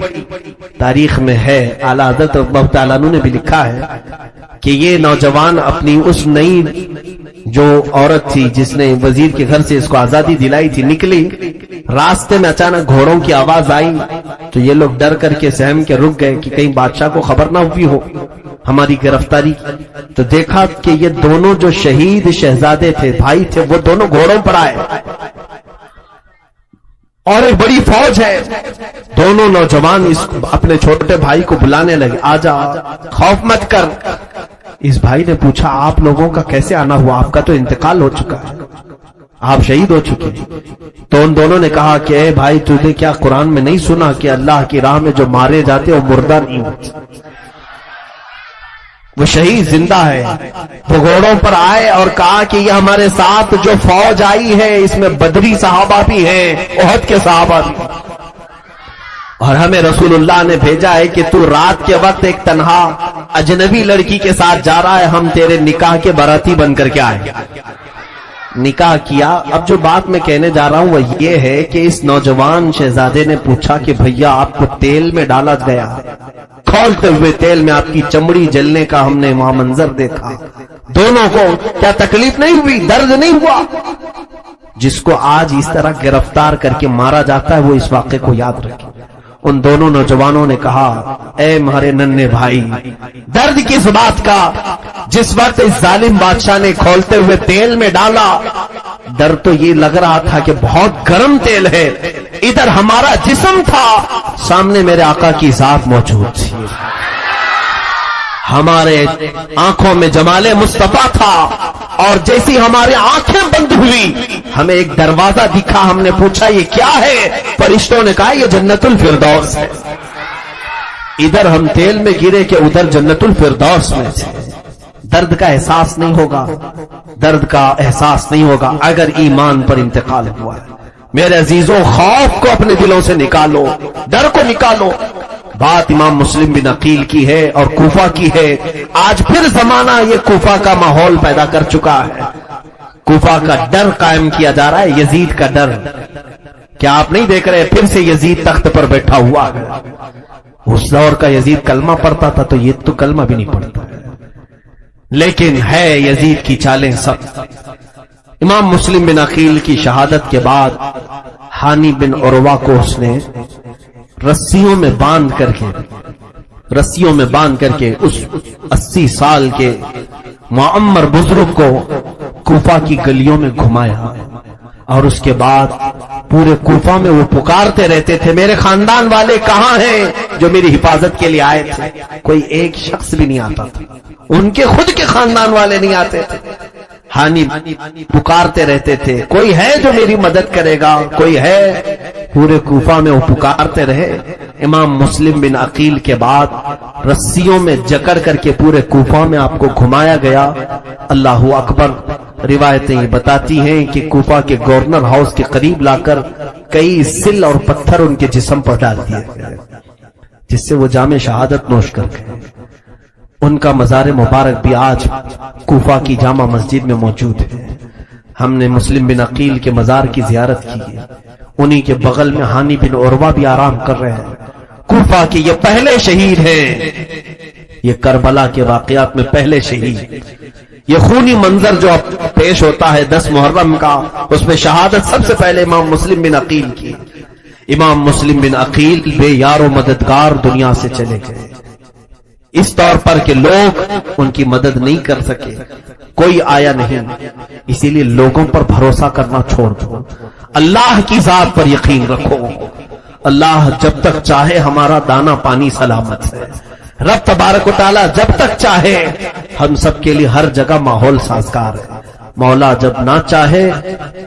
تاریخ میں ہے، اعلیٰ حضرت اللہ تعالیٰ عنہ نے بھی لکھا ہے کہ یہ نوجوان اپنی اس نئی جو عورت تھی جس نے وزیر کے گھر سے اس کو آزادی دلائی تھی، نکلی. راستے میں اچانک گھوڑوں کی آواز آئی تو یہ لوگ ڈر کر کے سہم کے رک گئے کہ کہیں بادشاہ کو خبر نہ ہوئی ہو ہماری گرفتاری. تو دیکھا کہ یہ دونوں جو شہید شہزادے تھے، بھائی تھے، وہ دونوں گھوڑوں پر آئے اور ایک بڑی فوج ہے. دونوں نوجوان اپنے چھوٹے بھائی کو بلانے لگے، آجا، خوف مت کر. اس بھائی نے پوچھا آپ لوگوں کا کیسے آنا ہوا؟ آپ کا تو انتقال ہو چکا ہے، آپ شہید ہو چکے. تو ان دونوں نے کہا کہ اے بھائی، تجھے کیا قرآن میں نہیں سنا کہ اللہ کی راہ میں جو مارے جاتے وہ مردہ نہیں ہوتے، وہ شہید زندہ ہے. وہ گھوڑوں پر آئے اور کہا کہ یہ ہمارے ساتھ جو فوج آئی ہے اس میں بدری صحابہ بھی ہیں، احد کے صحابہ بھی، اور ہمیں رسول اللہ نے بھیجا ہے کہ تو رات کے وقت ایک تنہا اجنبی لڑکی کے ساتھ جا رہا ہے، ہم تیرے نکاح کے باراتی بن کر کے آئے. نکاح کیا. اب جو بات میں کہنے جا رہا ہوں وہ یہ ہے کہ اس نوجوان شہزادے نے پوچھا کہ بھیا آپ کو تیل میں ڈالا گیا، کھولتے ہوئے تیل میں آپ کی چمڑی جلنے کا ہم نے وہاں منظر دیکھا، دونوں کو کیا تکلیف نہیں ہوئی، درد نہیں ہوا؟ جس کو آج اس طرح گرفتار کر کے مارا جاتا ہے وہ اس واقعے کو یاد رکھے. ان دونوں نوجوانوں نے کہا اے ہمارے ننھے بھائی، درد کس بات کا؟ جس وقت اس ظالم بادشاہ نے کھولتے ہوئے تیل میں ڈالا، ڈر تو یہ لگ رہا تھا کہ بہت گرم تیل ہے، ادھر ہمارا جسم تھا، سامنے میرے آقا کی ذات موجود تھی، ہمارے آنکھوں میں جمال مصطفیٰ تھا، اور جیسی ہماری آنکھیں بند ہوئی ہمیں ایک دروازہ دکھا. ہم نے پوچھا یہ کیا ہے؟ فرشتوں نے کہا یہ جنت الفردوس ہے. ادھر ہم تیل میں گرے کہ ادھر جنت الفردوس میں تھے. درد کا احساس نہیں ہوگا، درد کا احساس نہیں ہوگا اگر ایمان پر انتقال ہوا ہے. میرے عزیزوں، خوف کو اپنے دلوں سے نکالو، ڈر کو نکالو. بات امام مسلم بن عقیل کی ہے اور کوفہ کی ہے. آج پھر زمانہ یہ کوفہ کا ماحول پیدا کر چکا ہے، کوفہ کا ڈر قائم کیا جا رہا ہے، یزید کا ڈر. کیا آپ نہیں دیکھ رہے پھر سے یزید تخت پر بیٹھا ہوا ہے؟ اس دور کا یزید کلمہ پڑھتا تھا، تو یہ تو کلمہ بھی نہیں پڑھتا، لیکن ہے یزید کی چالیں سخت. امام مسلم بن عقیل کی شہادت کے بعد ہانی بن عروہ کو اس نے رسیوں میں باندھ کر کے اس 80 سال کے معمر بزرگ کو کوفہ کی گلیوں میں گھمایا، اور اس کے بعد پورے کوفہ میں وہ پکارتے رہتے تھے میرے خاندان والے کہاں ہیں جو میری حفاظت کے لیے آئے تھے. کوئی ایک شخص بھی نہیں آتا تھا، ان کے خود کے خاندان والے نہیں آتے تھے. ہانی پکارتے رہتے تھے کوئی ہے جو میری مدد کرے گا، کوئی ہے. پورے کوفہ میں وہ پکارتے رہے. امام مسلم بن عقیل کے بعد رسیوں میں جکڑ کر کے پورے کوفہ میں آپ کو گھمایا گیا. اللہ اکبر. روایتیں یہ بتاتی ہیں کہ کوفہ کے گورنر ہاؤس کے قریب لا کر کئی سل اور پتھر ان کے جسم پر ڈال دیے گئے جس سے وہ جام شہادت نوش کر گئے. ان کا مزار مبارک بھی آج کوفہ کی جامع مسجد میں موجود ہے. ہم نے مسلم بن عقیل کے مزار کی زیارت کی ہے. انہی کے بغل میں ہانی بن عروہ بھی آرام کر رہے ہیں. کوفہ کے یہ پہلے شہید ہیں، یہ کربلا کے واقعات میں پہلے شہید. یہ خونی منظر جو اب پیش ہوتا ہے 10 محرم کا، اس میں شہادت سب سے پہلے امام مسلم بن عقیل کی. امام مسلم بن عقیل بے یار و مددگار دنیا سے چلے گئے، اس طور پر کہ لوگ ان کی مدد نہیں کر سکے، کوئی آیا نہیں. اسی لیے لوگوں پر بھروسہ کرنا چھوڑ دو، اللہ کی ذات پر یقین رکھو. اللہ جب تک چاہے ہمارا دانا پانی سلامت ہے. رب تبارک و تعالی جب تک چاہے ہم سب کے لیے ہر جگہ ماحول سازگار ہے. مولا جب نہ چاہے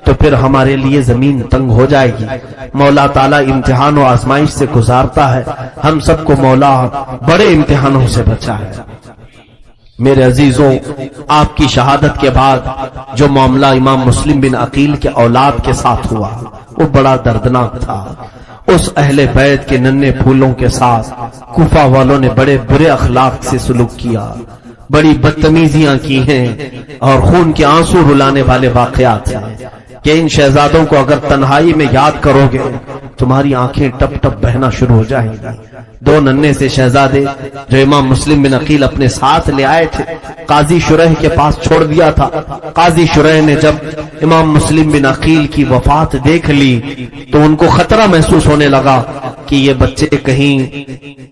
تو پھر ہمارے لیے زمین تنگ ہو جائے گی. مولا تعالیٰ امتحان و آزمائش سے گزارتا ہے. ہم سب کو مولا بڑے امتحانوں سے بچائے. میرے عزیزوں، آپ کی شہادت کے بعد جو معاملہ امام مسلم بن عقیل کے اولاد کے ساتھ ہوا وہ بڑا دردناک تھا۔ اس اہل بیت کے ننھے پھولوں کے ساتھ کوفہ والوں نے بڑے برے اخلاق سے سلوک کیا، بڑی بدتمیزیاں کی ہیں اور خون کے آنسو رلانے والے واقعات ہیں کہ ان شہزادوں کو اگر تنہائی میں یاد کرو گے تمہاری آنکھیں ٹپ ٹپ بہنا شروع ہو جائیں گی۔ دو ننھے سے شہزادے جو امام مسلم بن عقیل اپنے ساتھ لے آئے تھے، قاضی شریح کے پاس چھوڑ دیا تھا۔ قاضی شریح نے جب امام مسلم بن عقیل کی وفات دیکھ لی تو ان کو خطرہ محسوس ہونے لگا کہ یہ بچے کہیں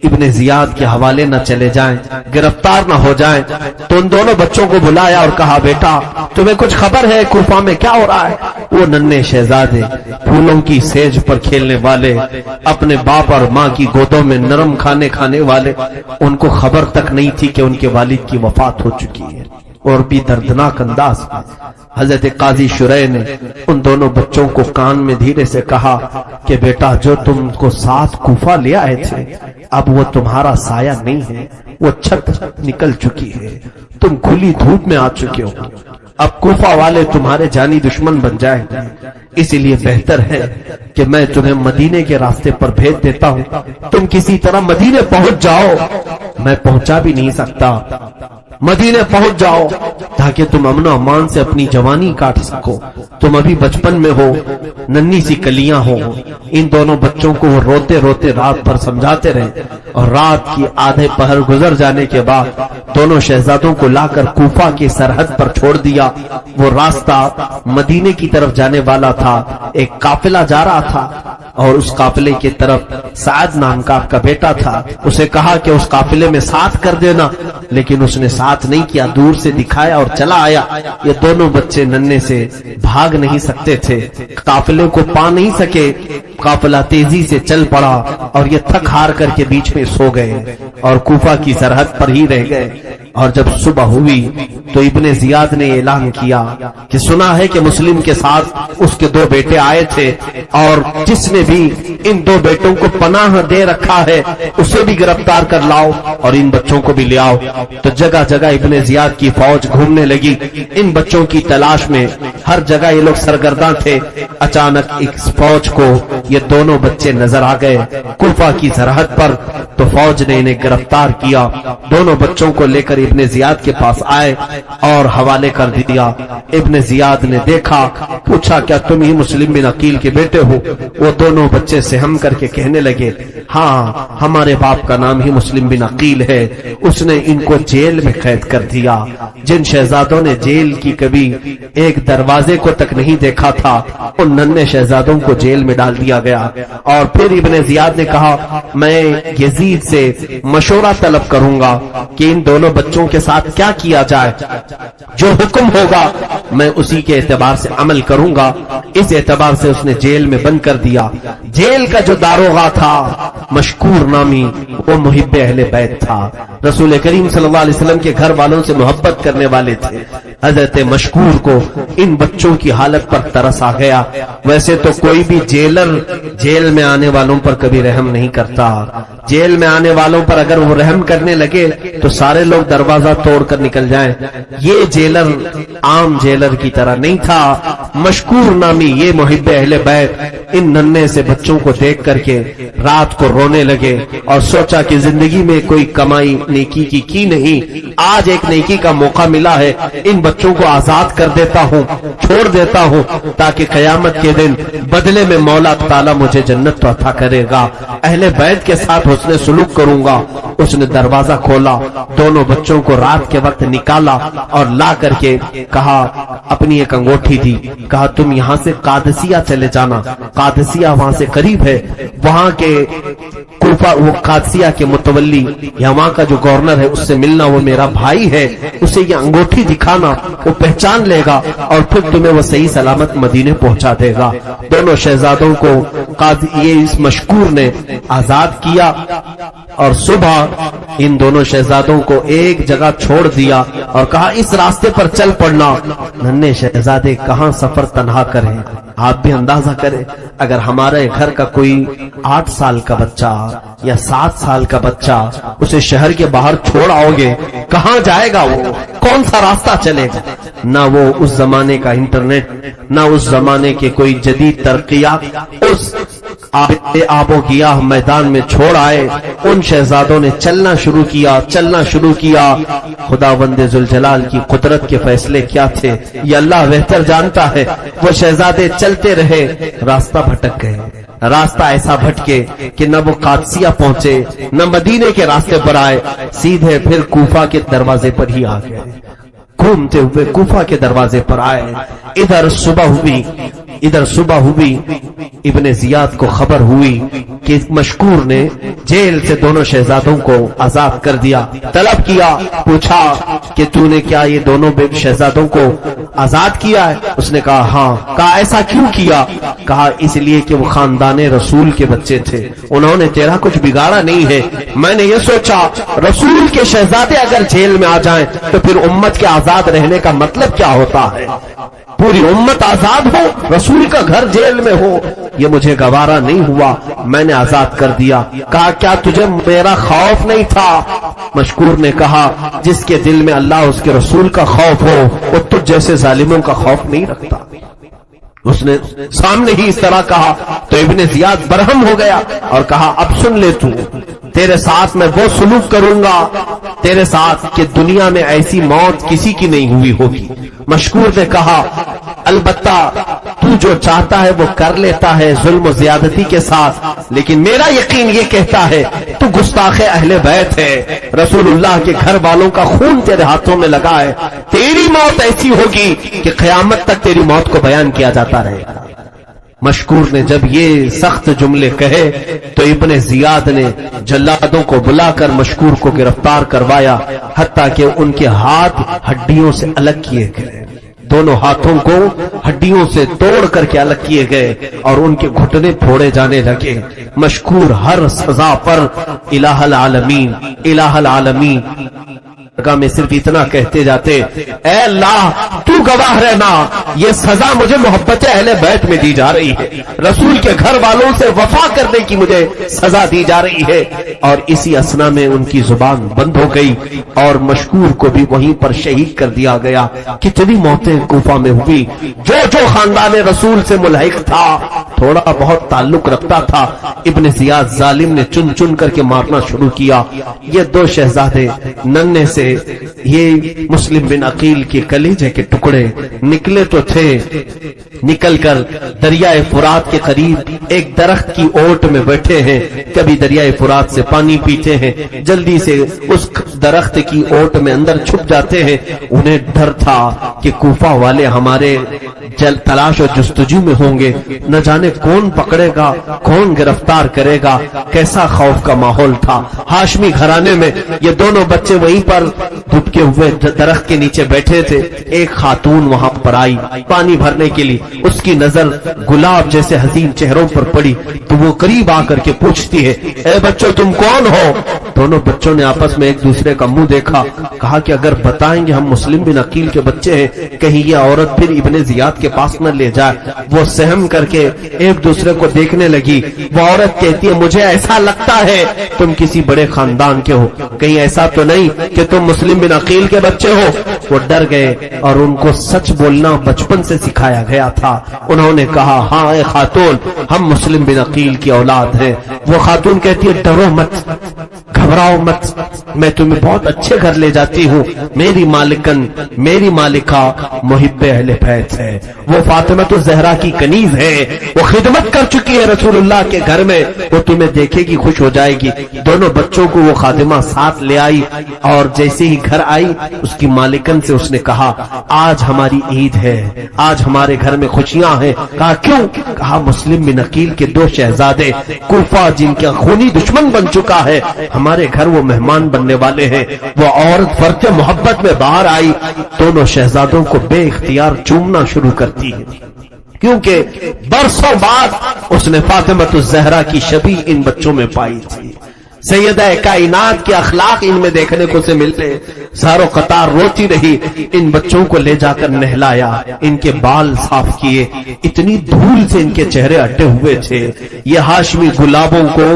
ابن زیاد کے حوالے نہ چلے جائیں، گرفتار نہ ہو جائیں۔ تو ان دونوں بچوں کو بلایا اور کہا، بیٹا تمہیں کچھ خبر ہے کوفہ میں کیا ہو رہا ہے؟ وہ ننھے شہزادے پھولوں کی سیج پر کھیلنے والے، اپنے باپ اور ماں کی گودوں میں نرم کھانے والے، ان کو خبر تک نہیں تھی کہ ان کے والد کی وفات ہو چکی ہے۔ اور بھی دردناک انداز میں حضرت قاضی شریح نے ان دونوں بچوں کو کان میں دھیرے سے کہا کہ بیٹا جو تم کو ساتھ کوفہ لے آئے تھے اب وہ تمہارا سایہ نہیں ہے، وہ چھت نکل چکی ہے، تم کھلی دھوپ میں آ چکے ہو، اب کوفہ والے تمہارے جانی دشمن بن جائیں گے، اسی لیے بہتر ہے کہ میں تمہیں مدینے کے راستے پر بھیج دیتا ہوں، تم کسی طرح مدینے پہنچ جاؤ۔ میں پہنچا بھی نہیں سکتا، مدینے پہنچ جاؤ تاکہ تم امن و امان سے اپنی جوانی کاٹ سکو، تم ابھی بچپن میں ہو، ننھی سی کلیاں ہو۔ ان دونوں بچوں کو وہ روتے روتے رات بھر سمجھاتے رہے اور رات کی آدھے پہر گزر جانے کے بعد دونوں شہزادوں کو لا کر کوفہ کی سرحد پر چھوڑ دیا۔ وہ راستہ مدینے کی طرف جانے والا تھا، ایک قافلہ جا رہا تھا اور اس قافلے کی طرف سعد نام کا آپ کا بیٹا تھا، اسے کہا کہ اس قافلے میں ساتھ کر دینا، لیکن اس نے ساتھ نہیں کیا، دور سے دکھایا اور چلا آیا۔ یہ دونوں بچے ننھے سے بھاگ نہیں سکتے تھے، قافلے کو پا نہیں سکے، قافلہ تیزی سے چل پڑا اور یہ تھک ہار کر کے بیچ میں سو گئے اور کوفہ کی سرحد پر ہی رہ گئے۔ اور جب صبح ہوئی تو ابن زیاد نے اعلان کیا کہ سنا ہے کہ مسلم کے ساتھ اس کے دو بیٹے آئے تھے اور جس نے بھی ان دو بیٹوں کو پناہ دے رکھا ہے اسے بھی گرفتار کر لاؤ اور ان بچوں کو بھی لے آؤ۔ تو جگہ جگہ ابن زیاد کی فوج گھومنے لگی ان بچوں کی تلاش میں، ہر جگہ یہ لوگ سرگرداں تھے۔ اچانک اس فوج کو یہ دونوں بچے نظر آ گئے کوفہ کی سرحد پر، تو فوج نے انہیں گرفتار کیا، دونوں بچوں کو لے کر ابن زیاد کے پاس آئے اور حوالے کر دیا۔ ابن زیاد نے دیکھا، پوچھا کیا تم ہی مسلم بن عقیل کے بیٹے ہو؟ وہ دونوں بچے سہم کر کے کہنے لگے، ہاں ہمارے باپ کا نام ہی مسلم بن عقیل ہے، اس نے ان کو جیل میں قید کر دیا۔ جن شہزادوں نے جیل کی کبھی ایک دروازے کو تک نہیں دیکھا تھا ان ننھے شہزادوں کو جیل میں ڈال دیا گیا۔ اور پھر ابن زیاد نے کہا، میں یزید سے مشورہ طلب کروں گا کہ ان دونوں بچوں کے ساتھ کیا کیا جائے، جو حکم ہوگا میں اسی کے اعتبار سے عمل کروں گا۔ اس اعتبار سے اس نے جیل میں بند کر دیا۔ جیل کا جو داروغہ تھا مشکور نامی، وہ محب اہل بیت تھا، رسول کریم صلی اللہ علیہ وسلم کے گھر والوں سے محبت کرنے والے تھے۔ حضرت مشکور کو ان بچوں کی حالت پر ترس آ گیا۔ ویسے تو کوئی بھی جیلر جیل میں آنے والوں پر کبھی رحم نہیں کرتا، جیل میں آنے والوں پر اگر وہ رحم کرنے لگے تو سارے لوگ دروازہ توڑ کر نکل جائیں۔ یہ جیلر عام جیلر کی طرح نہیں تھا، مشکور نامی یہ محب اہل بیت ان ننھے سے بچوں کو دیکھ کر کے رات کو رونے لگے اور سوچا کہ زندگی میں کوئی کمائی نیکی کی نہیں، آج ایک نیکی کا موقع ملا ہے، ان بچوں کو آزاد کر دیتا ہوں، چھوڑ دیتا ہوں، تاکہ قیامت کے دن بدلے میں مولا تعالیٰ مجھے جنت تو عطا کرے گا، اہل بیت کے ساتھ حسن سلوک کروں گا۔ اس نے دروازہ کھولا، دونوں بچوں کو رات کے وقت نکالا اور لا کر کے کہا، اپنی ایک انگوٹھی دی، کہا تم یہاں سے قادسیہ چلے جانا، قادسیہ وہاں سے قریب ہے، وہاں کے کوفہ وہ قادسیہ کے متولی یا وہاں کا جو گورنر ہے اس سے ملنا، وہ میرا بھائی ہے، اسے یہ انگوٹھی دکھانا، وہ پہچان لے گا اور پھر تمہیں وہ صحیح سلامت مدینے پہنچا دے گا۔ دونوں شہزادوں کو یہ اس مشکور نے آزاد کیا اور صبح ان دونوں شہزادوں کو ایک جگہ چھوڑ دیا اور کہا اس راستے پر چل پڑنا۔ ننھے شہزادے کہاں سفر تنہا کریں، آپ بھی اندازہ کریں اگر ہمارے گھر کا کوئی 8 سال کا بچہ یا 7 سال کا بچہ اسے شہر کے باہر چھوڑ آؤ گے، کہاں جائے گا؟ وہ کون سا راستہ چلے گا؟ نہ وہ اس زمانے کا انٹرنیٹ، نہ اس زمانے کے کوئی جدید ترقیات اس آب و گیاہ میدان میں چھوڑ آئے۔ ان شہزادوں نے چلنا شروع کیا۔ خداوند ذوالجلال کی قدرت کے فیصلے کیا تھے یہ اللہ بہتر جانتا ہے۔ وہ شہزادے چلتے رہے، راستہ بھٹک گئے، راستہ ایسا بھٹکے کہ نہ وہ قادسیہ پہنچے نہ مدینے کے راستے پر آئے، سیدھے پھر کوفہ کے دروازے پر ہی آ گئے۔ گھومتے ہوئے کوفہ کے دروازے پر آئے۔ ادھر صبح ہوئی، ابن زیاد کو خبر ہوئی کہ مشکور نے جیل سے دونوں شہزادوں کو آزاد کر دیا۔ طلب کیا، پوچھا کہ تو نے کیا یہ دونوں شہزادوں کو آزاد کیا ہے؟ اس نے کہا ہاں۔ کہا ایسا کیوں کیا؟ کہا اس لیے کہ وہ خاندان رسول کے بچے تھے، انہوں نے تیرا کچھ بگاڑا نہیں ہے۔ میں نے یہ سوچا رسول کے شہزادے اگر جیل میں آ جائیں تو پھر امت کے آزاد رہنے کا مطلب کیا ہوتا ہے؟ پوری امت آزاد ہو، رسول کا گھر جیل میں ہو، یہ مجھے گوارا نہیں ہوا، میں نے آزاد کر دیا۔ کہا کیا تجھے میرا خوف نہیں تھا؟ مشکور نے کہا جس کے دل میں اللہ اس کے رسول کا خوف ہو وہ تجھ جیسے ظالموں کا خوف نہیں رکھتا۔ اس نے سامنے ہی اس طرح کہا تو ابن زیاد برہم ہو گیا اور کہا اب سن لے تو، تیرے ساتھ میں وہ سلوک کروں گا تیرے ساتھ کہ دنیا میں ایسی موت کسی کی نہیں ہوئی ہوگی۔ مشکور نے کہا البتہ تو جو چاہتا ہے وہ کر لیتا ہے ظلم و زیادتی کے ساتھ، لیکن میرا یقین یہ کہتا ہے تو گستاخ اہل بیت ہے، رسول اللہ کے گھر والوں کا خون تیرے ہاتھوں میں لگا ہے، تیری موت ایسی ہوگی کہ قیامت تک تیری موت کو بیان کیا جاتا رہے گا۔ مشکور نے جب یہ سخت جملے کہے تو ابن زیاد نے جلادوں کو بلا کر مشکور کو گرفتار کروایا، حتیٰ کہ ان کے ہاتھ ہڈیوں سے الگ کیے گئے، دونوں ہاتھوں کو ہڈیوں سے توڑ کر کے الگ کیے گئے اور ان کے گھٹنے پھوڑے جانے لگے۔ مشکور ہر سزا پر الہ العالمین الہ العالمین میں صرف اتنا کہتے جاتے اے اللہ تو گواہ رہنا، یہ سزا مجھے محبت اہل بیت میں دی جا رہی ہے، رسول کے گھر والوں سے وفا کرنے کی مجھے سزا دی جا رہی ہے۔ اور اسی اسنا میں ان کی زبان بند ہو گئی اور مشکور کو بھی وہیں پر شہید کر دیا گیا۔ کتنی موتیں کوفہ میں ہوئی، جو خاندان رسول سے ملحق تھا، تھوڑا بہت تعلق رکھتا تھا، ابن زیاد ظالم نے چن چن کر کے مارنا شروع کیا۔ یہ دو شہزادے ننھے سے یہ مسلم بن عقیل کے کلیجے کے ٹکڑے نکلے تو تھے، نکل کر دریائے فرات کے قریب ایک درخت کی اوٹ میں بیٹھے ہیں، کبھی دریائے فرات سے پانی پیتے ہیں، جلدی سے اس درخت کی اوٹ میں اندر چھپ جاتے ہیں۔ انہیں ڈر تھا کہ کوفہ والے ہمارے تلاش و جستجو میں ہوں گے، نہ جانے کون پکڑے گا، کون گرفتار کرے گا، کیسا خوف کا ماحول تھا۔ ہاشمی گھرانے میں یہ دونوں بچے وہیں پر دبکے ہوئے درخت کے نیچے بیٹھے تھے۔ ایک خاتون وہاں پر آئی پانی بھرنے کے لیے، اس کی نظر گلاب جیسے حسین چہروں پر پڑی تو وہ قریب آ کر کے پوچھتی ہے اے بچوں تم کون ہو؟ دونوں بچوں نے آپس میں ایک دوسرے کا منہ دیکھا، کہا کہ اگر بتائیں گے ہم مسلم بن عقیل کے بچے ہیں کہیں یہ عورت پھر ابن زیاد کے پاس نہ لے جائے۔ وہ سہم کر کے ایک دوسرے کو دیکھنے لگی۔ وہ عورت کہتی ہے مجھے ایسا لگتا ہے تم کسی بڑے خاندان کے ہو، کہیں ایسا تو نہیں کہ تم مسلم بن عقیل کے بچے ہو؟ وہ ڈر گئے اور ان کو سچ بولنا بچپن سے سکھایا گیا تھا۔ انہوں نے کہا ہاں اے خاتون ہم مسلم بن عقیل کی اولاد ہیں۔ وہ خاتون کہتی ہے ڈرو مت، گھبراؤ مت، میں تمہیں بہت اچھے گھر لے جاتی ہوں، میری مالکن میری مالکہ محب اہل بیت ہے، وہ فاطمہ الزہرا کی کنیز ہے، وہ خدمت کر چکی ہے رسول اللہ کے گھر میں، وہ تمہیں دیکھے گی خوش ہو جائے گی۔ دونوں بچوں کو وہ خادمہ ساتھ لے آئی اور جیسے ہی گھر آئی اس کی مالکن سے اس نے کہا آج ہماری عید ہے، آج ہمارے گھر میں خوشیاں ہیں۔ کہا کیوں؟ کہا مسلم بن عقیل کے دو شہزادے کوفہ جن کا خونی دشمن بن چکا ہے ہمارے گھر وہ مہمان بننے والے ہیں۔ وہ عورت فرط محبت میں باہر آئی، دونوں شہزادوں کو بے اختیار چومنا شروع کرتی ہے، کیونکہ برسوں بعد اس نے فاطمہ الزہرا کی شبیہ ان بچوں میں پائی تھی۔ سیدہ کائنات کے اخلاق ان میں دیکھنے کو سے ملتے. زارو قطار روتی رہی. ان بچوں کو لے جا کر نہلایا, ان کے بال صاف کیے, اتنی دھول سے ان کے چہرے اٹے ہوئے تھے. یہ ہاشمی گلابوں کو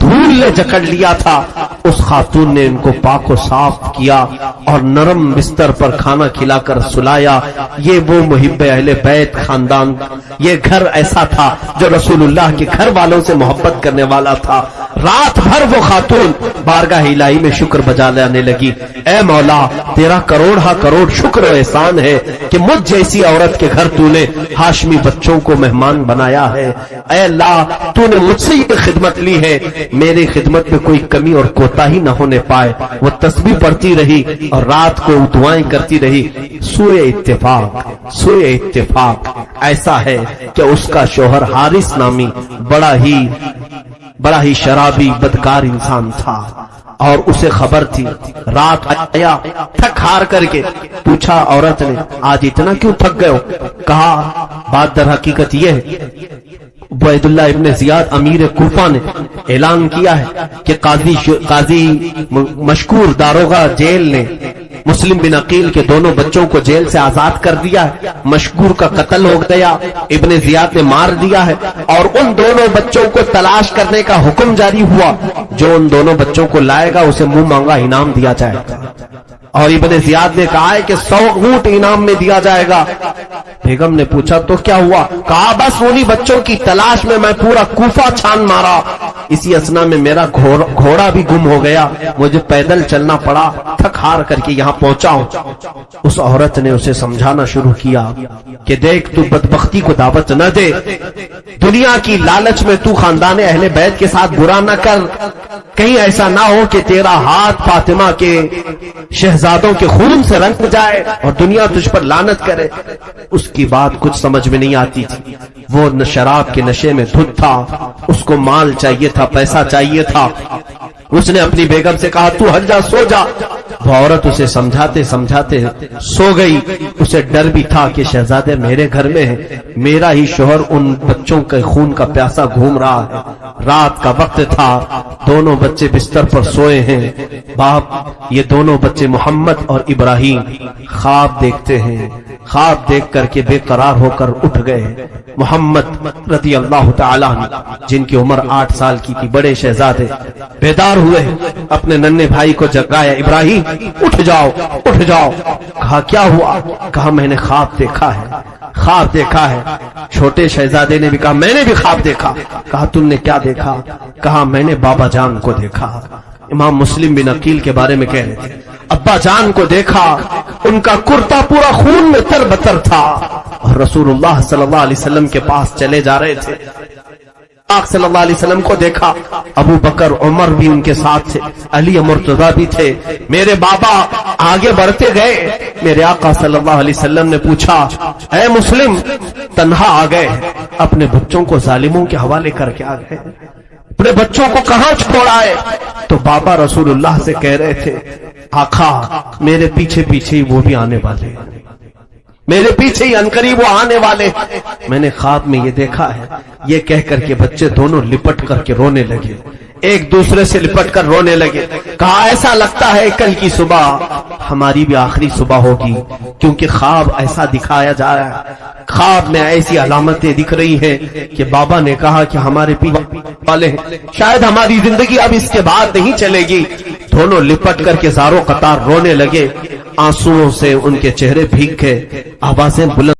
دھول نے جکڑ لیا تھا. اس خاتون نے ان کو پاک و صاف کیا اور نرم بستر پر کھانا کھلا کر سلایا. یہ وہ محب اہل بیت خاندان, یہ گھر ایسا تھا جو رسول اللہ کے گھر والوں سے محبت کرنے والا تھا. رات بھر وہ خاتون بارگاہ الہی میں شکر بجا لانے لگی. اے مولا, تیرا کروڑ ہا کروڑ شکر و احسان ہے کہ مجھ جیسی عورت کے گھر تو نے ہاشمی بچوں کو مہمان بنایا ہے. اے اللہ, تو نے مجھ سے یہ خدمت لی ہے, میری خدمت میں کوئی کمی اور کوتاہی نہ ہونے پائے. وہ تسبیح پڑھتی رہی اور رات کو دعائیں کرتی رہی. سوئے اتفاق ایسا ہے کہ اس کا شوہر حارث نامی بڑا ہی شرابی بدکار انسان تھا اور اسے خبر تھی. رات آیا, تھک ہار کر کے پوچھا عورت نے, آج اتنا کیوں تھک گئے ہو؟ کہا بات در حقیقت یہ ہے, عبید اللہ ابن زیاد امیر کوفہ نے اعلان کیا ہے کہ قاضی مشکور داروغہ جیل نے مسلم بن عقیل کے دونوں بچوں کو جیل سے آزاد کر دیا ہے. مشکور کا قتل ہو گیا, ابن زیاد نے مار دیا ہے اور ان دونوں بچوں کو تلاش کرنے کا حکم جاری ہوا. جو ان دونوں بچوں کو لائے گا اسے منہ مانگا انعام دیا جائے گا. اور ابن زیاد نے کہا ہے کہ 100 اونٹ انعام میں دیا جائے گا. بیگم نے پوچھا تو کیا ہوا؟ کہا بس انہی بچوں کی تلاش میں میں پورا کوفہ چھان مارا. اسی اسنا میں میرا گھوڑا بھی گم ہو گیا, مجھے پیدل چلنا پڑا, تھک ہار کر کے یہاں پہنچا ہوں. اس عورت نے اسے سمجھانا شروع کیا کہ دیکھ, تو بدبختی کو دعوت نہ دے, دنیا کی لالچ میں تو خاندان اہل بیت کے ساتھ برا نہ کر. کہیں ایسا نہ ہو کہ تیرا ہاتھ فاطمہ کے شہزادوں کے خون سے رنگ جائے اور دنیا تجھ پر لعنت کرے. اس کی بات کچھ سمجھ میں نہیں آتی تھی. وہ شراب کے نشے میں دھت تھا, اس کو مال چاہیے تھا, پیسہ چاہیے تھا. اس نے اپنی بیگم سے کہا تو ہٹ جا, سو جا. وہ عورت اسے سمجھاتے سمجھاتے سو گئی. اسے ڈر بھی تھا کہ شہزادے میرے گھر میں ہے, میرا ہی شوہر ان بچوں کے خون کا پیاسا گھوم رہا ہے. رات کا وقت تھا, دونوں بچے بستر پر سوئے ہیں. باپ, یہ دونوں بچے محمد اور ابراہیم خواب دیکھتے ہیں. خواب دیکھ کر کے بے قرار ہو کر اٹھ گئے. محمد رضی اللہ تعالیٰ جن کی عمر 8 سال کی تھی, بڑے شہزادے, بیدار ہوئے, اپنے ننھے بھائی کو جگایا. ابراہیم اٹھ جاؤ, اٹھ جاؤ. کہا کیا ہوا؟ کہا میں نے خواب دیکھا ہے, خواب دیکھا ہے. چھوٹے شہزادے نے بھی کہا میں نے بھی خواب دیکھا. کہا تم نے کیا دیکھا؟ کہا میں نے بابا جان کو دیکھا. امام مسلم بن عقیل کے بارے میں کہہ رہے تھے, ابا جان کو دیکھا, ان کا کرتا پورا خون میں تر بتر تھا اور رسول اللہ صلی اللہ علیہ وسلم کے پاس چلے جا رہے تھے. آقا صلی اللہ علیہ وسلم کو دیکھا, ابو بکر عمر بھی ان کے ساتھ تھے, علی مرتضیٰ بھی تھے. میرے بابا آگے بڑھتے گئے. میرے آقا صلی اللہ علیہ وسلم نے پوچھا, اے مسلم, تنہا آ گئے, اپنے بچوں کو ظالموں کے حوالے کر کے آ گئے, اپنے بچوں کو کہاں چھوڑا ہے؟ تو بابا رسول اللہ سے کہہ رہے تھے, آقا میرے پیچھے پیچھے ہی وہ بھی آنے والے, میرے پیچھے ہی انقریب وہ آنے والے, میں نے خواب میں یہ دیکھا ہے. یہ کہہ کر کے بچے دونوں لپٹ کر کے رونے لگے, ایک دوسرے سے لپٹ کر رونے لگے. کہا ایسا لگتا ہے کل کی صبح ہماری بھی آخری صبح ہوگی, کیونکہ خواب ایسا دکھایا جا رہا ہے. خواب میں ایسی علامتیں دکھ رہی ہیں کہ بابا نے کہا کہ ہمارے پیچھے والے ہیں, شاید ہماری زندگی اب اس کے بعد نہیں چلے گی. دونوں لپٹ کر کے زاروں قطار رونے لگے. آنسوؤں سے ان کے چہرے بھیگ گئے, آوازیں بلند